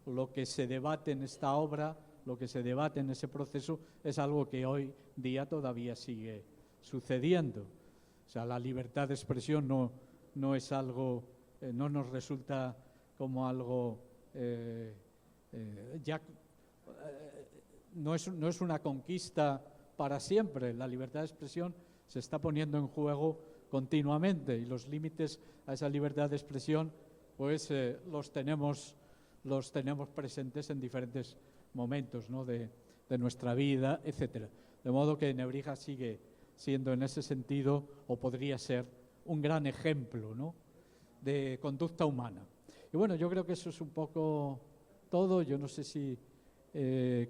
Lo que se debate en esta obra, lo que se debate en ese proceso, es algo que hoy día todavía sigue sucediendo. O sea, la libertad de expresión no es algo, no nos resulta como algo no es una conquista para siempre. La libertad de expresión se está poniendo en juego continuamente y los límites a esa libertad de expresión pues los tenemos presentes en diferentes momentos, ¿no? de nuestra vida, etcétera. De modo que Nebrija sigue siendo en ese sentido, o podría ser, un gran ejemplo, ¿no? de conducta humana. Y bueno, yo creo que eso es un poco todo. Yo no sé si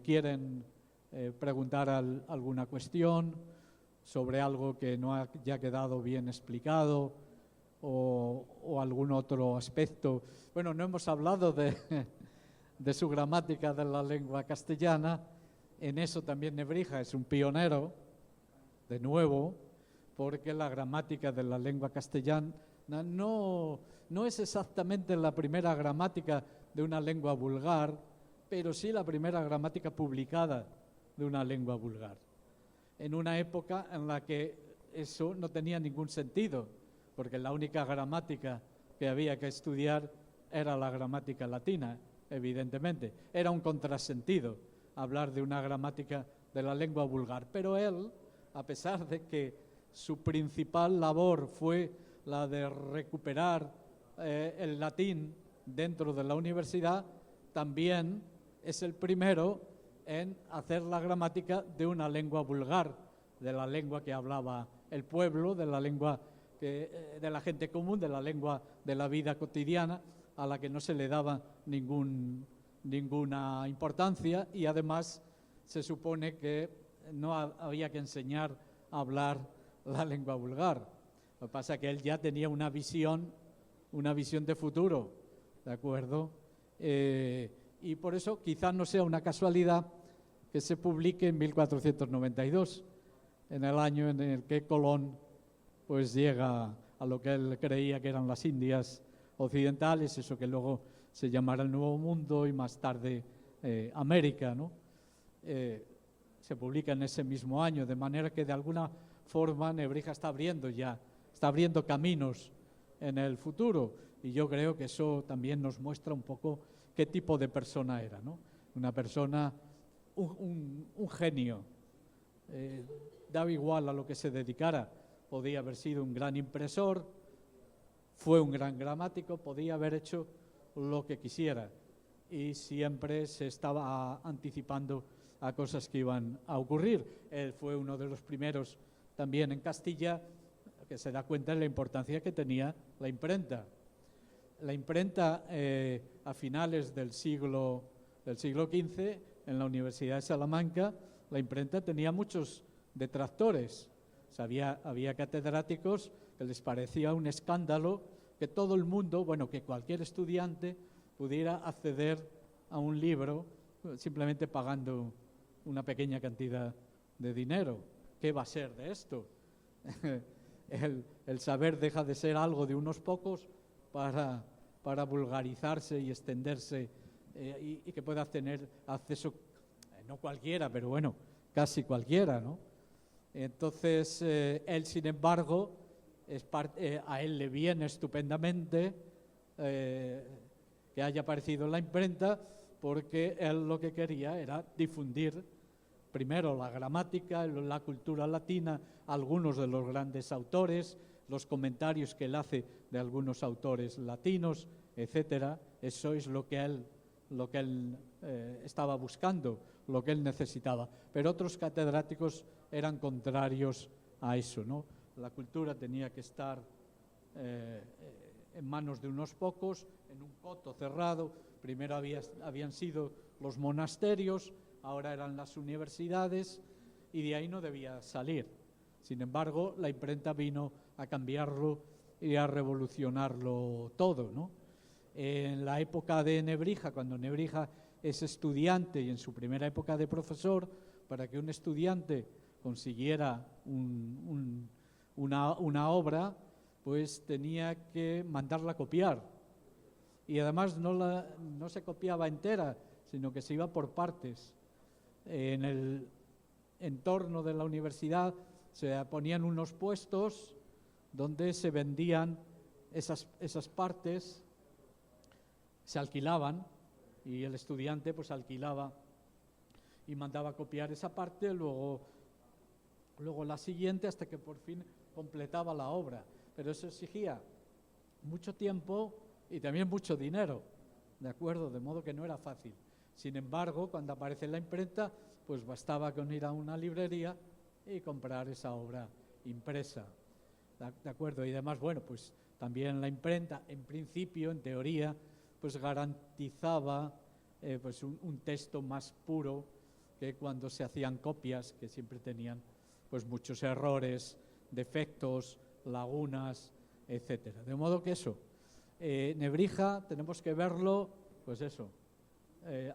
quieren preguntar alguna cuestión sobre algo que no haya quedado bien explicado o algún otro aspecto. Bueno, no hemos hablado de su gramática de la lengua castellana. En eso también Nebrija es un pionero, de nuevo, porque la gramática de la lengua castellana no es exactamente la primera gramática de una lengua vulgar, pero sí la primera gramática publicada de una lengua vulgar, en una época en la que eso no tenía ningún sentido, porque la única gramática que había que estudiar era la gramática latina, evidentemente. Era un contrasentido hablar de una gramática de la lengua vulgar, pero él, a pesar de que su principal labor fue la de recuperar el latín dentro de la universidad, también es el primero en hacer la gramática de una lengua vulgar, de la lengua que hablaba el pueblo, de la lengua de la gente común, de la lengua de la vida cotidiana, a la que no se le daba ninguna importancia, y además se supone que no había que enseñar a hablar la lengua vulgar. Lo que pasa es que él ya tenía una visión de futuro, ¿de acuerdo? Y por eso quizás no sea una casualidad que se publique en 1492, en el año en el que Colón pues llega a lo que él creía que eran las Indias occidentales, eso que luego se llamará el Nuevo Mundo y más tarde América, ¿no? Se publica en ese mismo año, de manera que de alguna forma Nebrija está abriendo caminos en el futuro, y yo creo que eso también nos muestra un poco qué tipo de persona era, ¿no? Una persona, un genio, daba igual a lo que se dedicara, podía haber sido un gran impresor, fue un gran gramático, podía haber hecho lo que quisiera y siempre se estaba anticipando a cosas que iban a ocurrir. Él fue uno de los primeros también en Castilla que se da cuenta de la importancia que tenía la imprenta. La imprenta a finales del siglo XV en la Universidad de Salamanca, la imprenta tenía muchos detractores. O sea, había catedráticos que les parecía un escándalo que todo el mundo, bueno, que cualquier estudiante pudiera acceder a un libro simplemente pagando una pequeña cantidad de dinero. ¿Qué va a ser de esto? El saber deja de ser algo de unos pocos para vulgarizarse y extenderse y que pueda tener acceso, no cualquiera, pero bueno, casi cualquiera, ¿no? Entonces, él, sin embargo, a él le viene estupendamente que haya aparecido en la imprenta, porque él lo que quería era difundir primero la gramática, la cultura latina, algunos de los grandes autores, los comentarios que él hace de algunos autores latinos, etcétera. Eso es lo que él estaba buscando, lo que él necesitaba. Pero otros catedráticos eran contrarios a eso, ¿no? La cultura tenía que estar en manos de unos pocos, en un coto cerrado. Primero habían sido los monasterios, ahora eran las universidades, y de ahí no debía salir. Sin embargo, la imprenta vino a cambiarlo y a revolucionarlo todo, ¿no? En la época de Nebrija, cuando Nebrija es estudiante y en su primera época de profesor, para que un estudiante consiguiera una obra, pues tenía que mandarla a copiar. Y además no se copiaba entera, sino que se iba por partes. En el entorno de la universidad se ponían unos puestos donde se vendían esas partes, se alquilaban, y el estudiante pues alquilaba y mandaba a copiar esa parte, luego la siguiente, hasta que por fin completaba la obra. Pero eso exigía mucho tiempo y también mucho dinero, ¿de acuerdo? De modo que no era fácil. Sin embargo, cuando aparece la imprenta, pues bastaba con ir a una librería y comprar esa obra impresa, ¿de acuerdo? Y además, bueno, pues también la imprenta, en principio, en teoría, pues garantizaba pues un texto más puro que cuando se hacían copias, que siempre tenían pues muchos errores, defectos, lagunas, etcétera. De modo que eso, Nebrija tenemos que verlo, pues eso,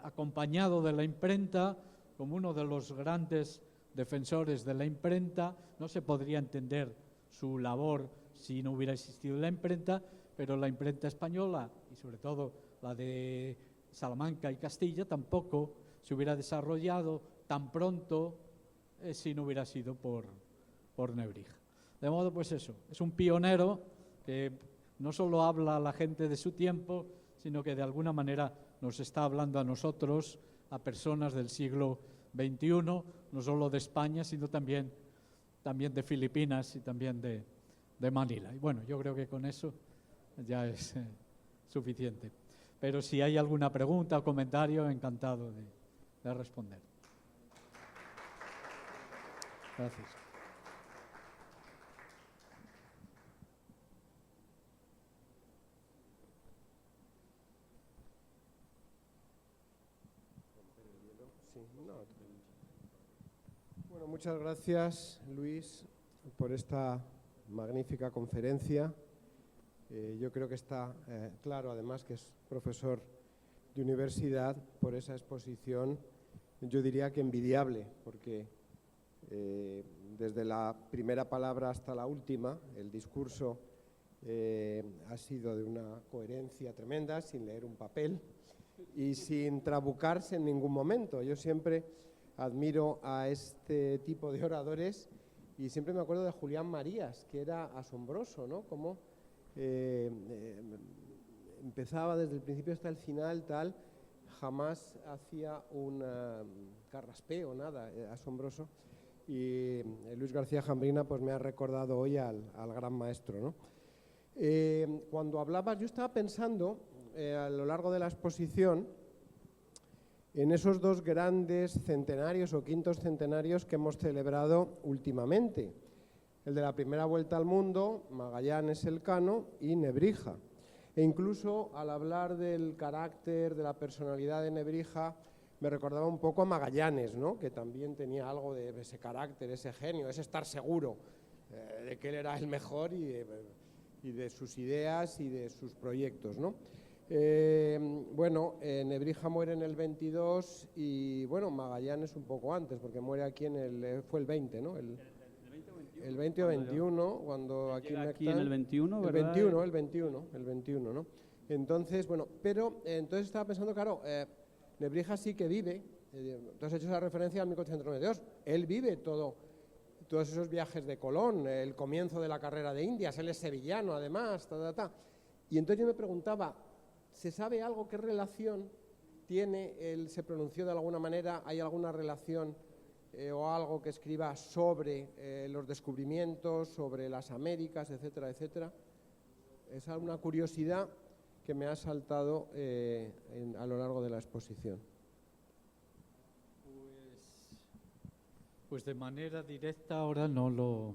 acompañado de la imprenta, como uno de los grandes defensores de la imprenta. No se podría entender su labor si no hubiera existido la imprenta, pero la imprenta española, y sobre todo la de Salamanca y Castilla, tampoco se hubiera desarrollado tan pronto si no hubiera sido por Nebrija. De modo, pues eso, es un pionero que no solo habla a la gente de su tiempo, sino que de alguna manera nos está hablando a nosotros, a personas del siglo XXI, no solo de España, sino también de Filipinas y también de Manila. Y bueno, yo creo que con eso ya es suficiente. Pero si hay alguna pregunta o comentario, encantado de responder. Gracias. Bueno, muchas gracias, Luis, por esta magnífica conferencia. Yo creo que está claro, además, que es profesor de universidad por esa exposición, yo diría que envidiable, porque desde la primera palabra hasta la última, el discurso ha sido de una coherencia tremenda, sin leer un papel y sin trabucarse en ningún momento. Yo siempre admiro a este tipo de oradores y siempre me acuerdo de Julián Marías, que era asombroso, ¿no? Como empezaba desde el principio hasta el final, tal, jamás hacía un carraspeo, nada, asombroso. Y Luis García Jambrina pues me ha recordado hoy al gran maestro, ¿no? Cuando hablabas, yo estaba pensando a lo largo de la exposición en esos dos grandes centenarios o quintos centenarios que hemos celebrado últimamente. El de la primera vuelta al mundo, Magallanes Elcano y Nebrija. E incluso al hablar del carácter, de la personalidad de Nebrija, me recordaba un poco a Magallanes, ¿no? Que también tenía algo de ese carácter, ese genio, ese estar seguro de que él era el mejor y de sus ideas y de sus proyectos, ¿no? Bueno, Nebrija muere en el 22 y, bueno, Magallanes un poco antes, porque muere aquí fue el 20, ¿no? El 20 o 21, cuando aquí en el 21, ¿verdad? El 21, ¿no? Entonces, bueno, pero entonces estaba pensando, claro, Nebrija sí que vive, tú has hecho esa referencia al 1492, él vive todos esos viajes de Colón, el comienzo de la carrera de Indias, él es sevillano además, Y entonces yo me preguntaba, ¿se sabe algo, qué relación tiene, él se pronunció de alguna manera, hay alguna relación o algo que escriba sobre los descubrimientos, sobre las Américas, etcétera, etcétera? Es una curiosidad que me ha saltado a lo largo de la exposición. Pues de manera directa ahora no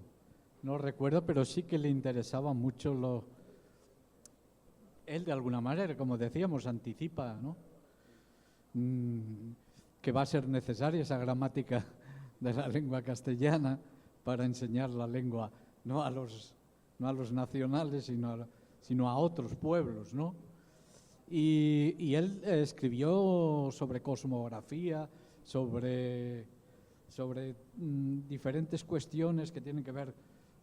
recuerdo, pero sí que le interesaba mucho él de alguna manera, como decíamos, anticipa, ¿no? Que va a ser necesaria esa gramática de la lengua castellana para enseñar la lengua no a los nacionales, sino a otros pueblos, ¿no? Y él escribió sobre cosmografía, sobre diferentes cuestiones que tienen que ver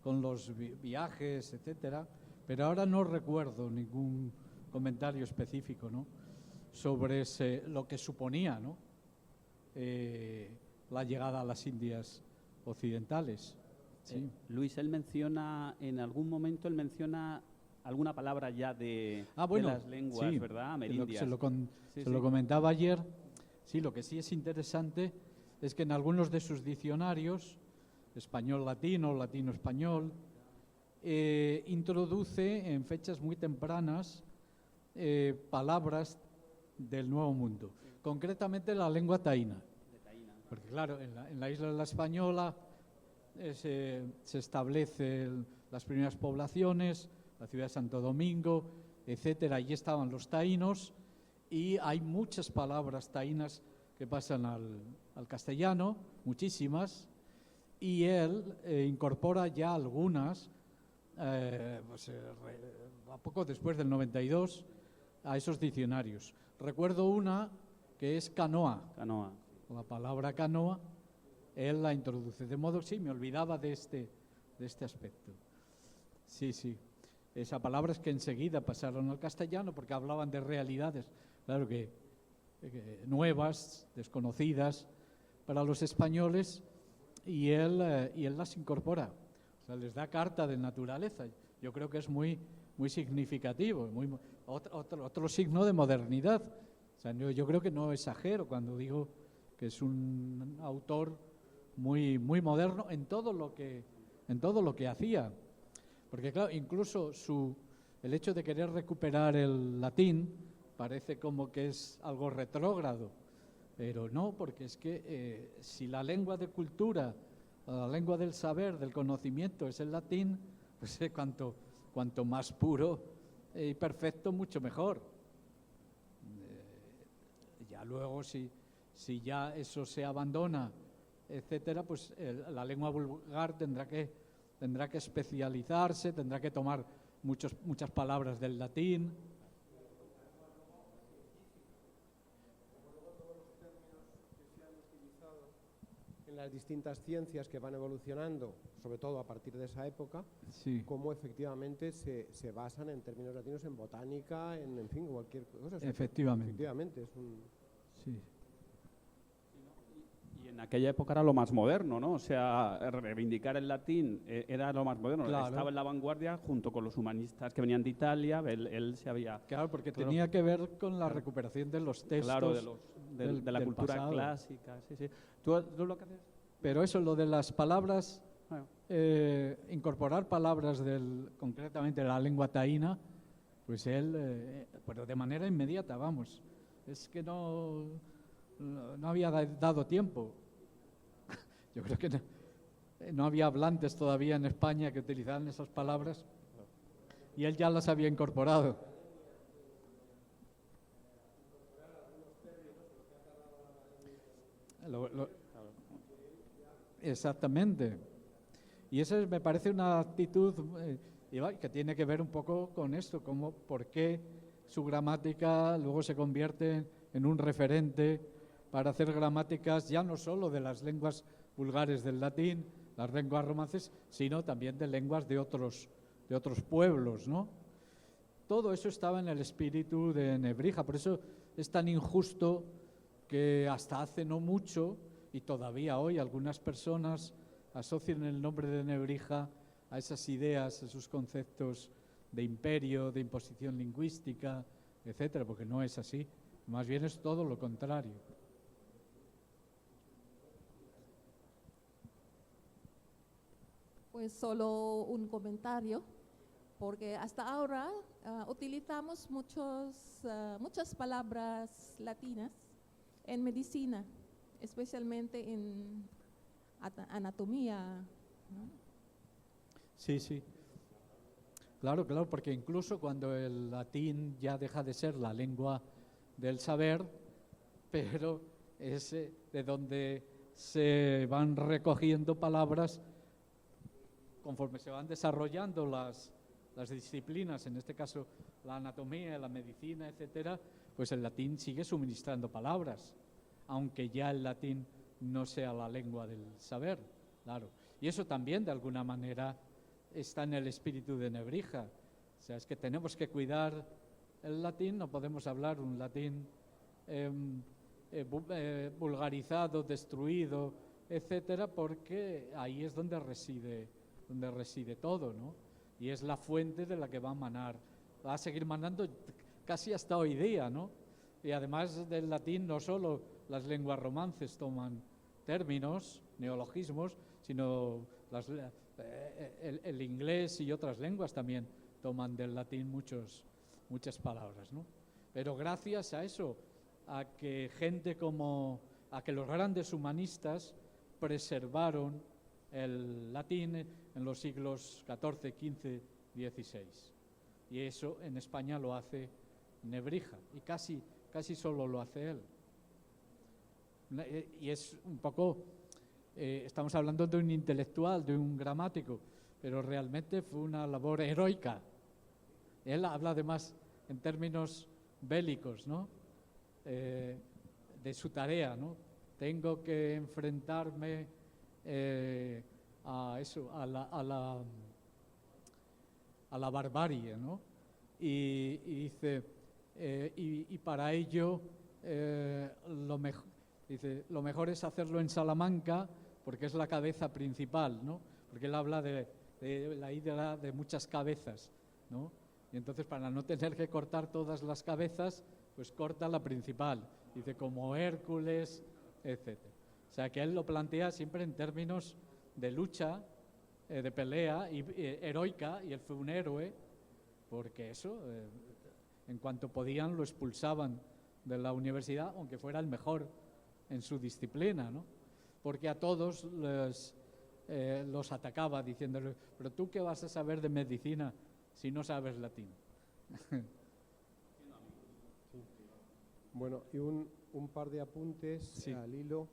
con los viajes, etcétera, pero ahora no recuerdo ningún comentario específico, ¿no? Sobre lo que suponía, ¿no? La llegada a las Indias occidentales. Sí. Luis, él menciona, en algún momento él menciona alguna palabra ya de las lenguas, sí, ¿verdad? Amerindias. Se lo comentaba ayer. Sí, lo que sí es interesante es que en algunos de sus diccionarios, español-latino, latino-español, introduce en fechas muy tempranas palabras del Nuevo Mundo, concretamente la lengua taína. Porque claro, en la isla de la Española se establecen las primeras poblaciones, la ciudad de Santo Domingo, etcétera. Allí estaban los taínos y hay muchas palabras taínas que pasan al castellano, muchísimas, y él incorpora ya algunas, a poco después del 92, a esos diccionarios. Recuerdo una que es canoa. Canoa. La palabra canoa, él la introduce. De modo que sí, me olvidaba de este aspecto. Sí, sí. Esa palabra es que enseguida pasaron al castellano porque hablaban de realidades, claro que nuevas, desconocidas para los españoles y él las incorpora. O sea, les da carta de naturaleza. Yo creo que es muy significativo, otro signo de modernidad. O sea, yo creo que no exagero cuando digo que es un autor muy moderno en todo lo que hacía. Porque claro, incluso el hecho de querer recuperar el latín parece como que es algo retrógrado, pero no, porque es que si la lengua de cultura, la lengua del saber, del conocimiento es el latín, pues cuanto más puro y perfecto, mucho mejor. Ya luego, si ya eso se abandona, etcétera, pues la lengua vulgar tendrá que especializarse, tendrá que tomar muchas palabras del latín. En las distintas ciencias que van evolucionando, sobre todo a partir de esa época, sí, cómo efectivamente se basan en términos latinos en botánica, en fin, cualquier cosa. Efectivamente. Efectivamente, es un... Sí. Y en aquella época era lo más moderno, ¿no? O sea, reivindicar el latín era lo más moderno. Claro. Estaba en la vanguardia junto con los humanistas que venían de Italia. Él se había... Claro, porque tenía que ver con la recuperación de los textos. Claro, de la cultura pasado. clásica. Sí, sí. ¿Tú lo que haces? Pero eso, lo de las palabras, incorporar palabras concretamente de la lengua taína, pues él, pero de manera inmediata, vamos. Es que no había dado tiempo. Yo creo que no había hablantes todavía en España que utilizaran esas palabras y él ya las había incorporado. Exactamente. Y eso me parece una actitud que tiene que ver un poco con esto, por qué su gramática luego se convierte en un referente para hacer gramáticas ya no solo de las lenguas vulgares del latín, las lenguas romances, sino también de lenguas de otros pueblos, ¿no? Todo eso estaba en el espíritu de Nebrija, por eso es tan injusto que hasta hace no mucho, y todavía hoy algunas personas asocian el nombre de Nebrija a esas ideas, a esos conceptos de imperio, de imposición lingüística, etcétera, porque no es así. Más bien es todo lo contrario. Pues solo un comentario, porque hasta ahora utilizamos muchas palabras latinas en medicina, especialmente en anatomía, ¿no? Sí, sí. Claro, porque incluso cuando el latín ya deja de ser la lengua del saber, pero es de donde se van recogiendo palabras conforme se van desarrollando las disciplinas, en este caso la anatomía, la medicina, etcétera, pues el latín sigue suministrando palabras, aunque ya el latín no sea la lengua del saber, claro. Y eso también, de alguna manera, está en el espíritu de Nebrija. O sea, es que tenemos que cuidar el latín, no podemos hablar un latín vulgarizado, destruido, etcétera, porque ahí es donde reside todo, ¿no? Y es la fuente de la que va a manar, va a seguir manando casi hasta hoy día, ¿no? Y además del latín, no solo las lenguas romances toman términos, neologismos, sino el inglés y otras lenguas también toman del latín muchas palabras, ¿no? Pero gracias a eso, a que los grandes humanistas preservaron el latín en los siglos XIV, XV, XVI. Y eso en España lo hace Nebrija, y casi solo lo hace él. Y es un poco, estamos hablando de un intelectual, de un gramático, pero realmente fue una labor heroica. Él habla además en términos bélicos, ¿no? De su tarea, ¿no? Tengo que enfrentarme a la barbarie, ¿no? Y dice, y para ello lo mejor, Dice, lo mejor es hacerlo en Salamanca porque es la cabeza principal, ¿no? Porque él habla de la hidra de muchas cabezas, ¿no? Y entonces, para no tener que cortar todas las cabezas, pues corta la principal. Dice, como Hércules, etc. O sea, que él lo plantea siempre en términos de lucha, de pelea heroica, y él fue un héroe, porque eso, en cuanto podían, lo expulsaban de la universidad, aunque fuera el mejor en su disciplina, ¿no? Porque a todos los atacaba diciéndoles, pero tú qué vas a saber de medicina si no sabes latín. Bueno, y un par de apuntes al hilo,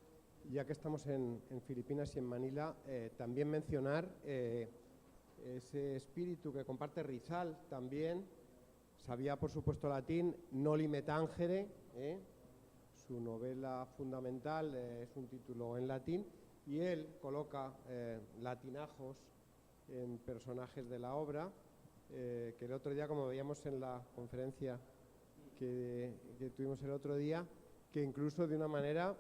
ya que estamos en Filipinas y en Manila, también mencionar ese espíritu que comparte Rizal también. Sabía, por supuesto, latín, Noli me tangere, su novela fundamental es un título en latín, y él coloca latinajos en personajes de la obra, que el otro día, como veíamos en la conferencia que tuvimos el otro día, que incluso de una manera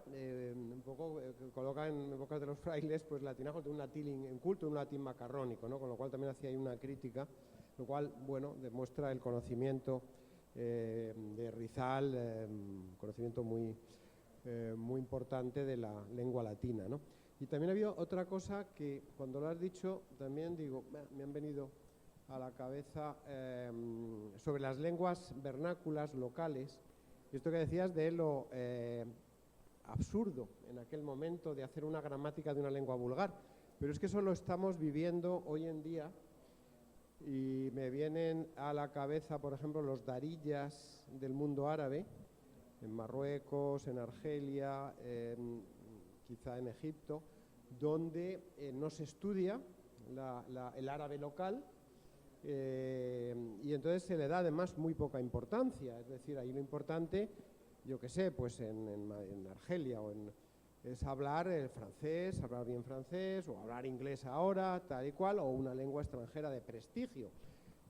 un poco coloca en bocas de los frailes pues latinajos de un latín en culto, un latín macarrónico, ¿no? Con lo cual también hacía ahí una crítica, lo cual, bueno, demuestra el conocimiento de Rizal, conocimiento muy importante de la lengua latina, ¿no? Y también había otra cosa que cuando lo has dicho también digo, me han venido a la cabeza sobre las lenguas vernáculas locales, y esto que decías de lo absurdo en aquel momento de hacer una gramática de una lengua vulgar, pero es que eso lo estamos viviendo hoy en día, y me vienen a la cabeza, por ejemplo, los darillas del mundo árabe, en Marruecos, en Argelia, quizá en Egipto, donde no se estudia el árabe local, y entonces se le da además muy poca importancia. Es decir, ahí lo importante, yo qué sé, pues en Argelia es hablar el francés, hablar bien francés, o hablar inglés ahora, tal y cual, o una lengua extranjera de prestigio.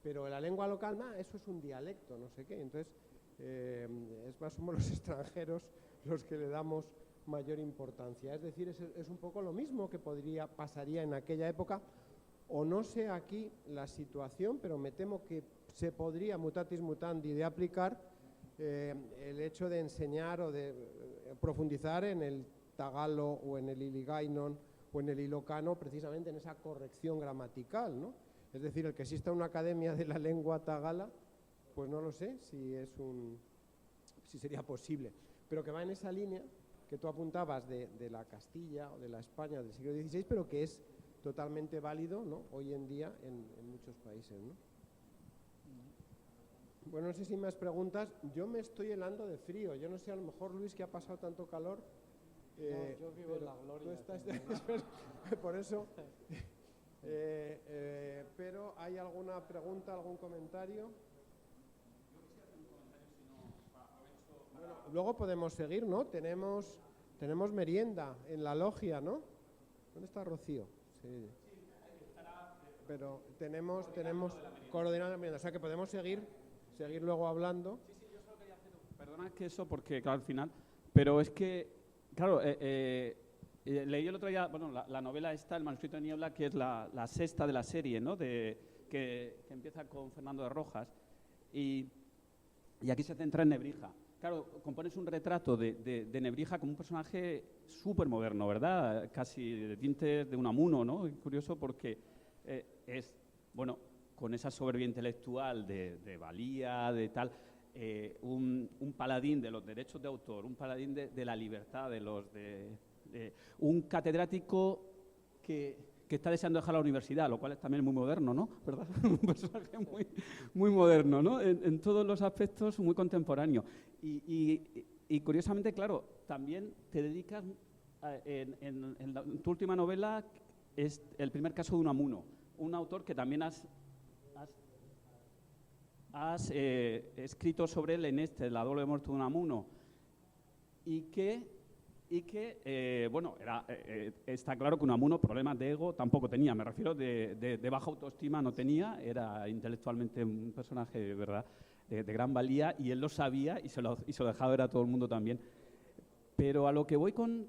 Pero la lengua local, eso es un dialecto, no sé qué. Entonces, es más, somos los extranjeros los que le damos mayor importancia. Es decir, es un poco lo mismo que pasaría en aquella época, o no sé aquí la situación, pero me temo que se podría, mutatis mutandi, de aplicar el hecho de enseñar o de profundizar en el tagalo o en el iligainon o en el ilocano, precisamente en esa corrección gramatical, ¿no? Es decir, el que exista una academia de la lengua tagala, pues no lo sé si sería posible, pero que va en esa línea que tú apuntabas de la Castilla o de la España del siglo XVI, pero que es totalmente válido, ¿no?, hoy en día en muchos países, ¿no? Bueno, no sé si más preguntas. Yo me estoy helando de frío. Yo no sé, a lo mejor, Luis, que ha pasado tanto calor. No, yo vivo en la gloria. Por eso. Pero, ¿hay alguna pregunta, algún comentario? Bueno, luego podemos seguir, ¿no? Tenemos merienda en la logia, ¿no? ¿Dónde está Rocío? Sí. Pero tenemos coordenada la merienda, o sea que podemos seguir luego hablando. Sí, yo solo quería hacer perdona que eso, porque claro, al final, pero es que, claro, leí el otro día, bueno, la novela esta, El manuscrito de niebla, que es la sexta de la serie, ¿no?, que empieza con Fernando de Rojas, y aquí se centra en Nebrija. Claro, compones un retrato de Nebrija como un personaje súper moderno, ¿verdad? Casi de tintes de Unamuno, ¿no? Es curioso porque es, bueno, con esa soberbia intelectual de valía, de tal, un paladín de los derechos de autor, un paladín de la libertad, un catedrático que está deseando dejar la universidad, lo cual es también muy moderno, ¿no? ¿Verdad? Un personaje muy moderno, ¿no? En todos los aspectos, muy contemporáneo. Y curiosamente, claro, también te dedicas, en tu última novela, es el primer caso de Unamuno, un autor que también has escrito sobre él en La doble muerte de Unamuno, y que bueno, está claro que Unamuno problemas de ego tampoco tenía, me refiero de baja autoestima no tenía, era intelectualmente un personaje, ¿verdad?, de gran valía, y él lo sabía y se lo dejaba ver a todo el mundo también. Pero a lo que voy con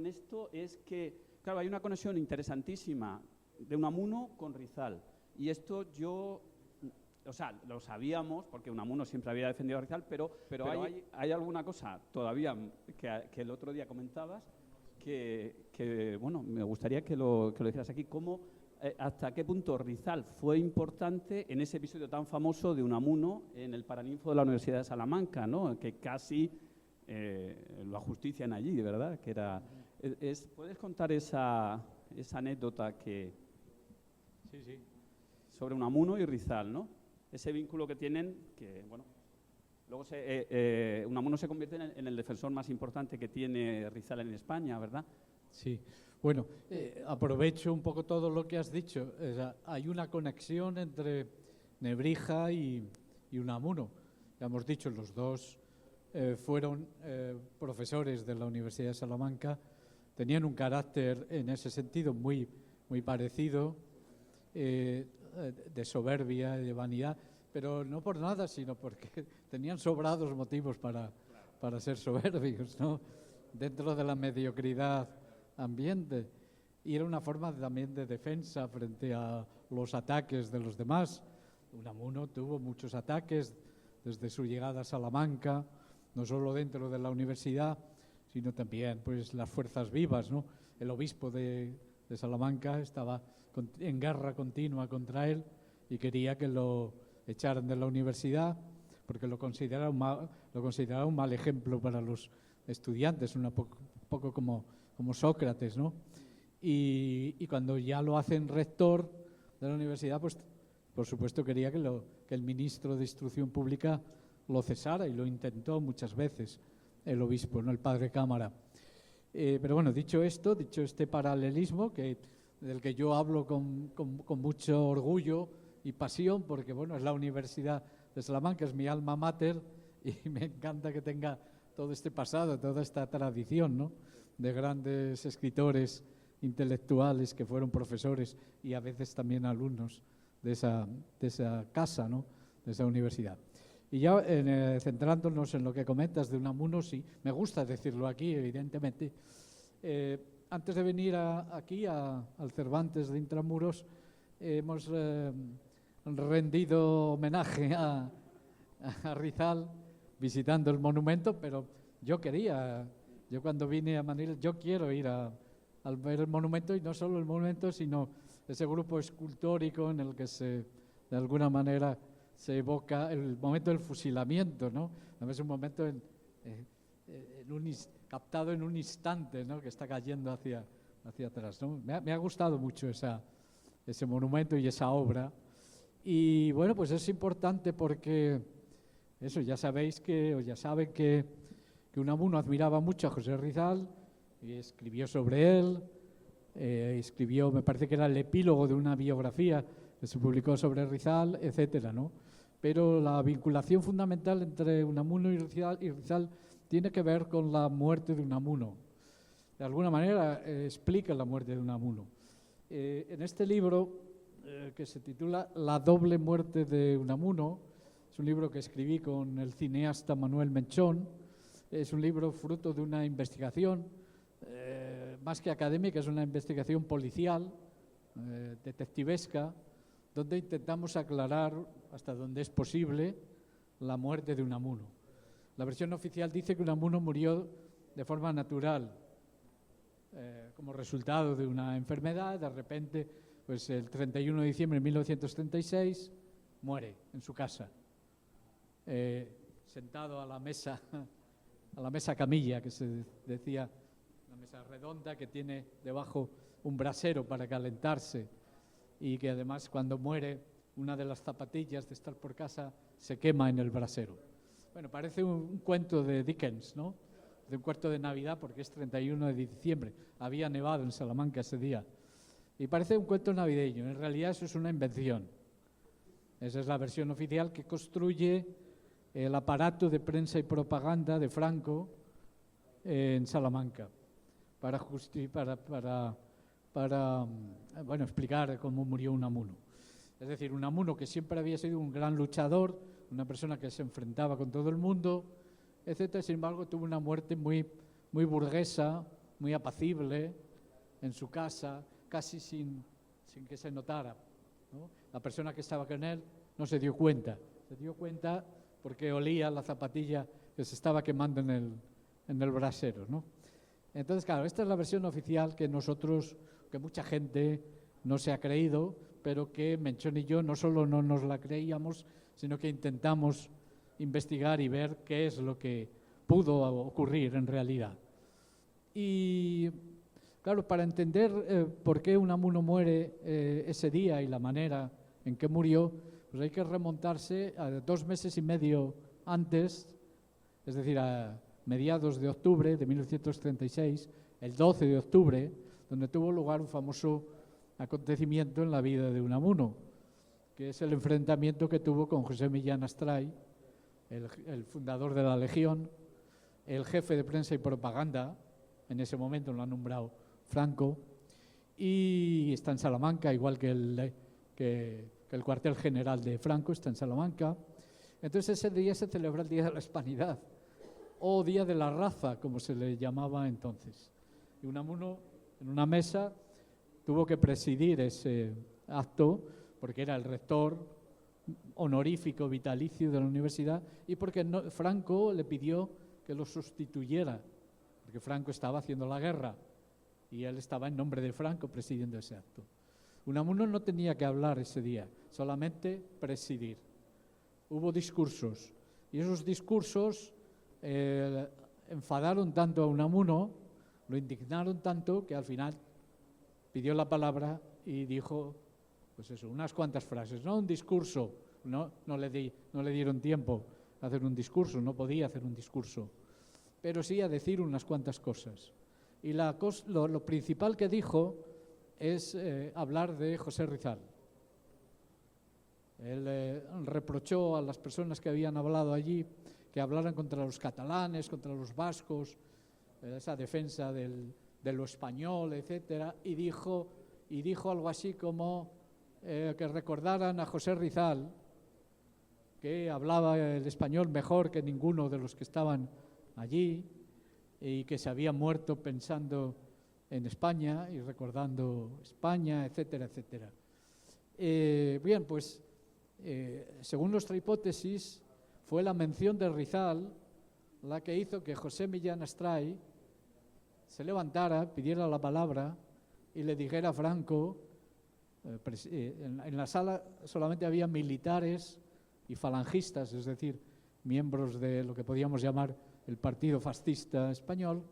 esto es que, claro, hay una conexión interesantísima de Unamuno con Rizal. Y esto o sea, lo sabíamos, porque Unamuno siempre había defendido a Rizal, pero hay alguna cosa todavía que el otro día comentabas que bueno, me gustaría que lo dijeras aquí. ¿Cómo, hasta qué punto Rizal fue importante en ese episodio tan famoso de Unamuno en el Paraninfo de la Universidad de Salamanca, ¿no? Que casi lo ajustician allí, ¿verdad? Que era, ¿puedes contar esa anécdota Sí. sobre Unamuno y Rizal, ¿no? Ese vínculo que tienen, que bueno, luego Unamuno se convierte en el defensor más importante que tiene Rizal en España, ¿verdad? Sí. Bueno, aprovecho un poco todo lo que has dicho. O sea, hay una conexión entre Nebrija y Unamuno. Ya hemos dicho, los dos fueron profesores de la Universidad de Salamanca, tenían un carácter en ese sentido muy parecido, de soberbia y de vanidad, pero no por nada, sino porque tenían sobrados motivos para ser soberbios, ¿no? Dentro de la mediocridad ambiente. Y era una forma también de defensa frente a los ataques de los demás. Unamuno tuvo muchos ataques desde su llegada a Salamanca, no solo dentro de la universidad, sino también pues las fuerzas vivas, ¿no? El obispo de Salamanca estaba en guerra continua contra él y quería que lo echaran de la universidad porque lo consideraba un mal ejemplo para los estudiantes, un poco como Sócrates, ¿no? Y cuando ya lo hacen rector de la universidad, pues por supuesto quería que el ministro de Instrucción Pública lo cesara, y lo intentó muchas veces el obispo, no el padre Cámara. Pero bueno, dicho este paralelismo del que yo hablo con mucho orgullo y pasión, porque bueno, es la Universidad de Salamanca, es mi alma mater, y me encanta que tenga todo este pasado, toda esta tradición, ¿no? De grandes escritores intelectuales que fueron profesores y a veces también alumnos de esa casa, ¿no? De esa universidad. Y ya centrándonos en lo que comentas de Unamuno, sí, me gusta decirlo aquí, evidentemente. Antes de venir aquí al Cervantes de Intramuros, hemos rendido homenaje a Rizal visitando el monumento, pero yo cuando vine a Manila, yo quiero ir al ver el monumento, y no solo el monumento, sino ese grupo escultórico en el que de alguna manera se evoca el momento del fusilamiento, ¿no? Es un momento captado en un instante, ¿no? Que está cayendo hacia atrás, ¿no? Me ha gustado mucho ese monumento y esa obra. Y bueno, pues es importante porque eso, ya saben que Unamuno admiraba mucho a José Rizal y escribió sobre él, escribió, me parece que era el epílogo de una biografía que se publicó sobre Rizal, etcétera, ¿no? Pero la vinculación fundamental entre Unamuno y Rizal tiene que ver con la muerte de Unamuno. De alguna manera explica la muerte de Unamuno. En este libro, que se titula La doble muerte de Unamuno, es un libro que escribí con el cineasta Manuel Menchón. Es un libro fruto de una investigación, más que académica, es una investigación policial, detectivesca, donde intentamos aclarar, hasta donde es posible, la muerte de Unamuno. La versión oficial dice que Unamuno murió de forma natural, como resultado de una enfermedad. De repente, pues el 31 de diciembre de 1936, muere en su casa, sentado a la mesa camilla, que se decía, una mesa redonda que tiene debajo un brasero para calentarse, y que además cuando muere una de las zapatillas de estar por casa se quema en el brasero. Bueno, parece un cuento de Dickens, ¿no? De un cuento de Navidad, porque es 31 de diciembre. Había nevado en Salamanca ese día. Y parece un cuento navideño. En realidad eso es una invención. Esa es la versión oficial que construye el aparato de prensa y propaganda de Franco en Salamanca para explicar cómo murió Unamuno. Es decir, Unamuno, que siempre había sido un gran luchador, una persona que se enfrentaba con todo el mundo, etcétera. Sin embargo, tuvo una muerte muy, muy burguesa, muy apacible, en su casa, casi sin que se notara, ¿no? La persona que estaba con él no se dio cuenta porque olía la zapatilla que se estaba quemando en el brasero, ¿no? Entonces, claro, esta es la versión oficial que mucha gente no se ha creído, pero que Menchón y yo no solo no nos la creíamos, sino que intentamos investigar y ver qué es lo que pudo ocurrir en realidad. Y claro, para entender por qué Unamuno muere ese día y la manera en que murió, pues hay que remontarse a 2 meses y medio antes, es decir, a mediados de octubre de 1936, el 12 de octubre, donde tuvo lugar un famoso acontecimiento en la vida de Unamuno, que es el enfrentamiento que tuvo con José Millán Astray, el fundador de la Legión, el jefe de prensa y propaganda, en ese momento lo ha nombrado Franco, y está en Salamanca, igual que el cuartel general de Franco está en Salamanca. Entonces ese día se celebra el Día de la Hispanidad, o Día de la Raza, como se le llamaba entonces. Y Unamuno, en una mesa, tuvo que presidir ese acto, porque era el rector honorífico vitalicio de la universidad, y porque Franco le pidió que lo sustituyera, porque Franco estaba haciendo la guerra, y él estaba en nombre de Franco presidiendo ese acto. Unamuno no tenía que hablar ese día, solamente presidir. Hubo discursos, y esos discursos enfadaron tanto a Unamuno, lo indignaron tanto, que al final pidió la palabra y dijo, pues eso, unas cuantas frases, no un discurso, no le dieron tiempo a hacer un discurso, no podía hacer un discurso, pero sí a decir unas cuantas cosas. Y lo principal que dijo es hablar de José Rizal. Él reprochó a las personas que habían hablado allí que hablaran contra los catalanes, contra los vascos, esa defensa de lo español, etcétera, y dijo algo así como que recordaran a José Rizal, que hablaba el español mejor que ninguno de los que estaban allí y que se había muerto pensando en España y recordando España, etcétera, etcétera. Bien, pues según nuestra hipótesis, fue la mención de Rizal la que hizo que José Millán Astray se levantara, pidiera la palabra y le dijera a Franco, en la sala solamente había militares y falangistas, es decir, miembros de lo que podíamos llamar el Partido Fascista Español,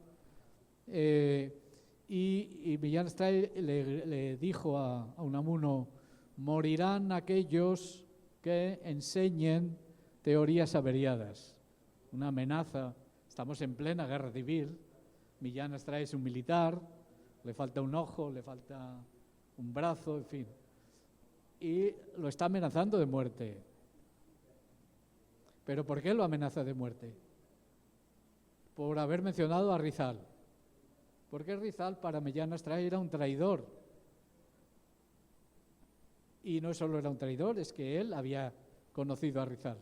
y Millán Astray le dijo a Unamuno, morirán aquellos que enseñen teorías averiadas. Una amenaza, estamos en plena guerra civil, Millán Astray es un militar, le falta un ojo, le falta un brazo, en fin, y lo está amenazando de muerte. ¿Pero por qué lo amenaza de muerte? Por haber mencionado a Rizal. Porque Rizal para Millán Astray era un traidor. Y no solo era un traidor, es que él había conocido a Rizal.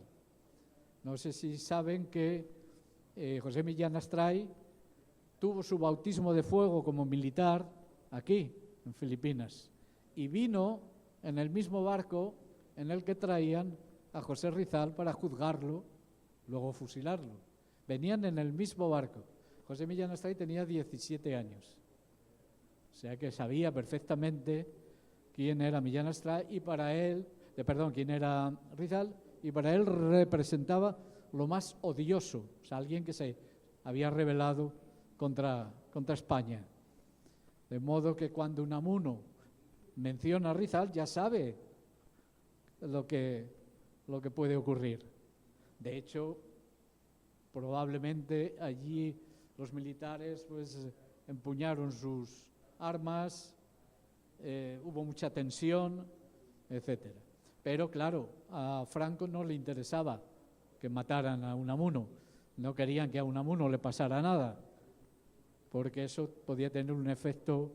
No sé si saben que José Millán Astray tuvo su bautismo de fuego como militar aquí, en Filipinas, y vino en el mismo barco en el que traían a José Rizal para juzgarlo, luego fusilarlo. Venían en el mismo barco. José Millán Astray tenía 17 años, o sea que sabía perfectamente quién era Millán Astray y para él, quién era Rizal, y para él representaba lo más odioso, o sea, alguien que se había rebelado contra España. De modo que cuando Unamuno menciona a Rizal ya sabe lo que puede ocurrir. De hecho, probablemente allí los militares pues empuñaron sus armas, hubo mucha tensión, etcétera. Pero claro, a Franco no le interesaba que mataran a Unamuno, no querían que a Unamuno le pasara nada, porque eso podía tener un efecto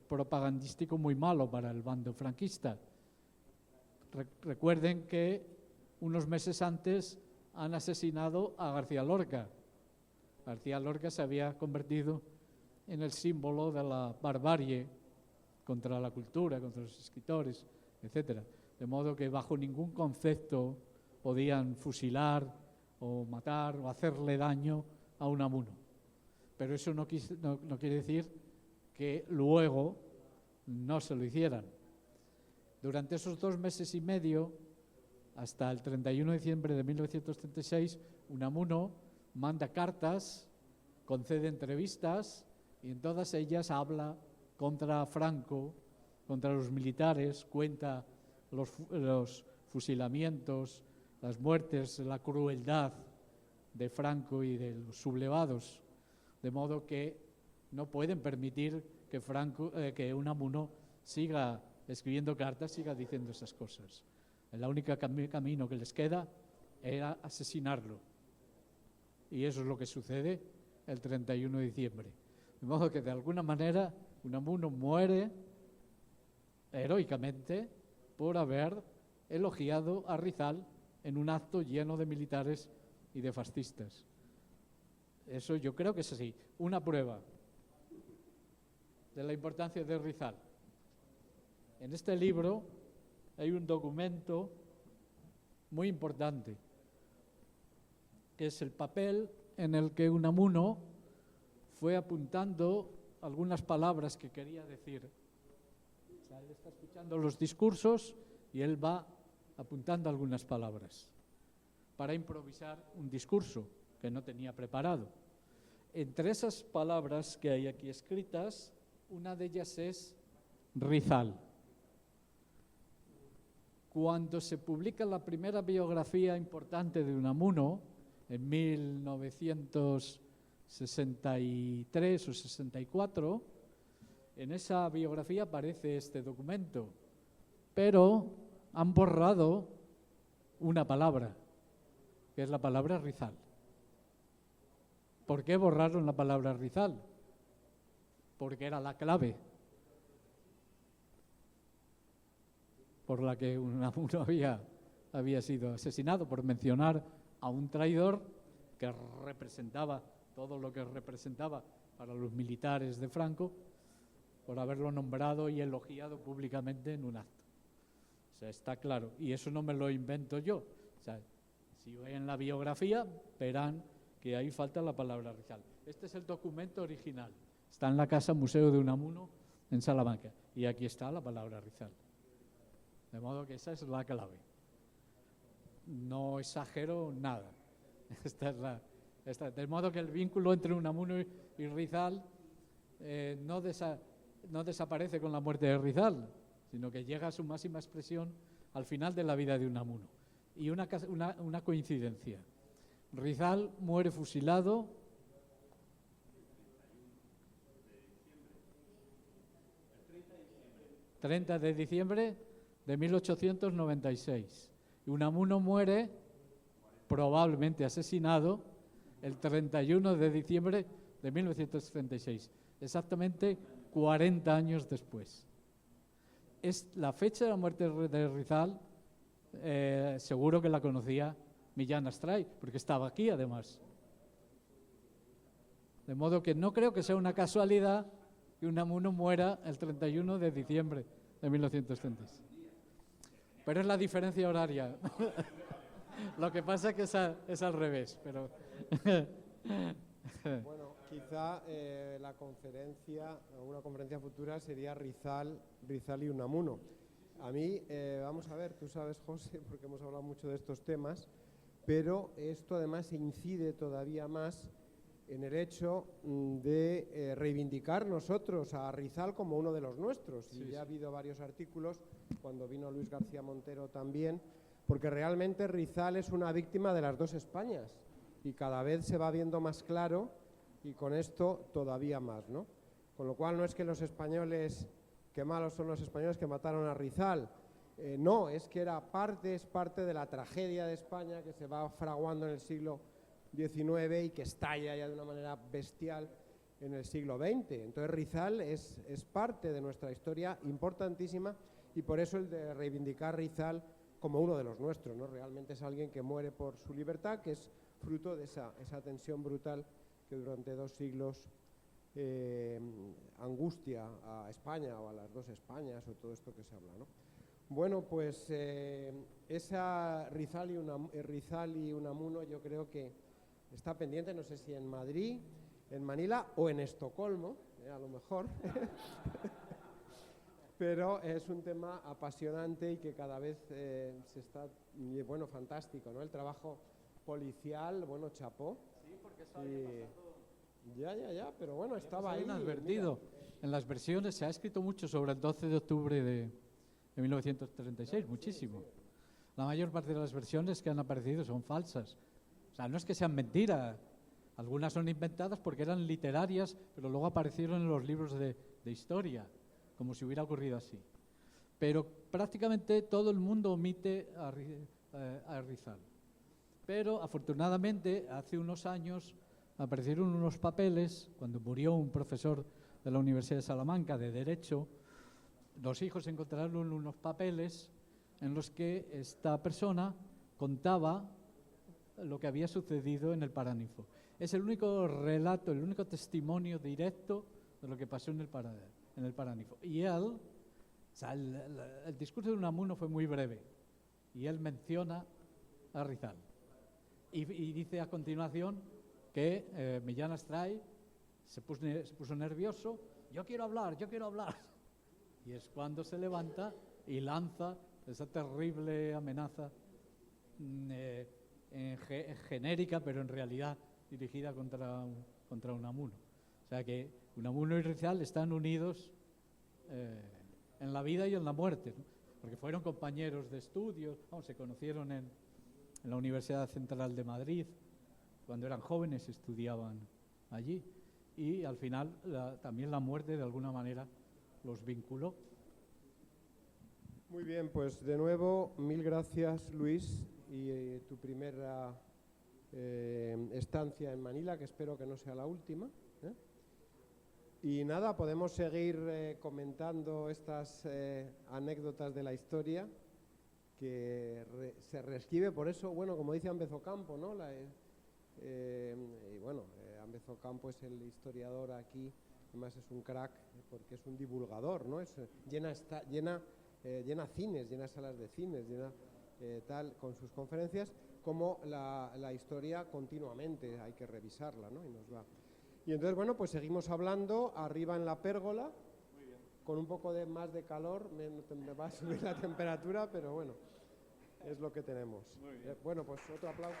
propagandístico muy malo para el bando franquista. Recuerden que unos meses antes han asesinado a García Lorca. García Lorca se había convertido en el símbolo de la barbarie contra la cultura, contra los escritores, etc. De modo que bajo ningún concepto podían fusilar o matar o hacerle daño a Unamuno. Pero eso no quiere decir que luego no se lo hicieran. Durante esos 2 meses y medio, hasta el 31 de diciembre de 1936, Unamuno manda cartas, concede entrevistas y en todas ellas habla contra Franco, contra los militares, cuenta los fusilamientos, las muertes, la crueldad de Franco y de los sublevados, de modo que no pueden permitir que Unamuno siga escribiendo cartas, siga diciendo esas cosas. El único camino que les queda era asesinarlo. Y eso es lo que sucede el 31 de diciembre. De modo que de alguna manera Unamuno muere heroicamente por haber elogiado a Rizal en un acto lleno de militares y de fascistas. Eso yo creo que es así. Una prueba de la importancia de Rizal. En este libro hay un documento muy importante, que es el papel en el que Unamuno fue apuntando algunas palabras que quería decir. O sea, él está escuchando los discursos y él va apuntando algunas palabras para improvisar un discurso que no tenía preparado. Entre esas palabras que hay aquí escritas, una de ellas es Rizal. Cuando se publica la primera biografía importante de Unamuno, en 1963 o 64, en esa biografía aparece este documento, pero han borrado una palabra, que es la palabra Rizal. ¿Por qué borraron la palabra Rizal? Porque era la clave por la que Unamuno había sido asesinado, por mencionar a un traidor que representaba todo lo que representaba para los militares de Franco, por haberlo nombrado y elogiado públicamente en un acto. O sea, está claro. Y eso no me lo invento yo. O sea, si ven la biografía, verán que ahí falta la palabra Rizal. Este es el documento original. Está en la Casa Museo de Unamuno, en Salamanca. Y aquí está la palabra Rizal. De modo que esa es la clave. No exagero nada. De modo que el vínculo entre Unamuno y Rizal no desaparece con la muerte de Rizal, sino que llega a su máxima expresión al final de la vida de Unamuno. Y una coincidencia. Rizal muere fusilado el 30 de diciembre de 1896. Y Unamuno muere, probablemente asesinado, el 31 de diciembre de 1936, exactamente 40 años después. Es la fecha de la muerte de Rizal, seguro que la conocía Millán Astray, porque estaba aquí además. De modo que no creo que sea una casualidad que Unamuno muera el 31 de diciembre de 1936. Pero es la diferencia horaria. Lo que pasa es que es al revés. Pero bueno, quizá la conferencia, una conferencia futura sería Rizal y Unamuno. A mí, vamos a ver, tú sabes, José, porque hemos hablado mucho de estos temas, pero esto además incide todavía más en el hecho de reivindicar nosotros a Rizal como uno de los nuestros. Sí, y ya ha habido varios artículos, cuando vino Luis García Montero también, porque realmente Rizal es una víctima de las dos Españas y cada vez se va viendo más claro, y con esto todavía más, ¿no? Con lo cual no es que los españoles, qué malos son los españoles que mataron a Rizal, no, es que es parte de la tragedia de España que se va fraguando en el siglo XIX y que estalla ya de una manera bestial en el siglo XX. Entonces Rizal es parte de nuestra historia importantísima, y por eso el de reivindicar Rizal como uno de los nuestros, ¿no? Realmente es alguien que muere por su libertad, que es fruto de esa tensión brutal que durante 2 siglos angustia a España o a las 2 Españas o todo esto que se habla, ¿no? Bueno, pues esa Rizal y Unamuno yo creo que está pendiente, no sé si en Madrid, en Manila o en Estocolmo, a lo mejor. Pero es un tema apasionante y que cada vez se está, bueno, fantástico, ¿no? El trabajo policial, bueno, chapó. Sí, porque eso había pasado. Ya, pero bueno, estaba ahí. Inadvertido. En las versiones se ha escrito mucho sobre el 12 de octubre de 1936, muchísimo. Sí. La mayor parte de las versiones que han aparecido son falsas. O sea, no es que sean mentiras. Algunas son inventadas porque eran literarias, pero luego aparecieron en los libros de historia, como si hubiera ocurrido así. Pero prácticamente todo el mundo omite a Rizal. Pero afortunadamente hace unos años aparecieron unos papeles, cuando murió un profesor de la Universidad de Salamanca de Derecho, los hijos encontraron unos papeles en los que esta persona contaba lo que había sucedido en el Paraninfo. Es el único relato, el único testimonio directo de lo que pasó en el Paraninfo. Y él, o sea, el discurso de Unamuno fue muy breve, y él menciona a Rizal. Y dice a continuación que Millán Astray se puso nervioso, yo quiero hablar. Y es cuando se levanta y lanza esa terrible amenaza genérica, pero en realidad dirigida contra Unamuno. O sea que Unamuno y Rizal están unidos en la vida y en la muerte, ¿no? Porque fueron compañeros de estudio, se conocieron en la Universidad Central de Madrid, cuando eran jóvenes estudiaban allí, y al final también la muerte de alguna manera los vinculó. Muy bien, pues de nuevo, 1000 gracias, Luis, y tu primera estancia en Manila, que espero que no sea la última, ¿eh? Y nada, podemos seguir comentando estas anécdotas de la historia que se reescribe, por eso, bueno, como dice Ámbec Ocampo, ¿no? Y bueno, Ámbec Ocampo es el historiador aquí, además es un crack porque es un divulgador, ¿no? Llena cines, llena salas de cines, llena tal con sus conferencias, como la historia continuamente hay que revisarla, ¿no? Y entonces, bueno, pues seguimos hablando arriba en la pérgola. Muy bien. Con un poco más de calor, me va a subir la temperatura, pero bueno, es lo que tenemos. Muy bien. Bueno, pues otro aplauso.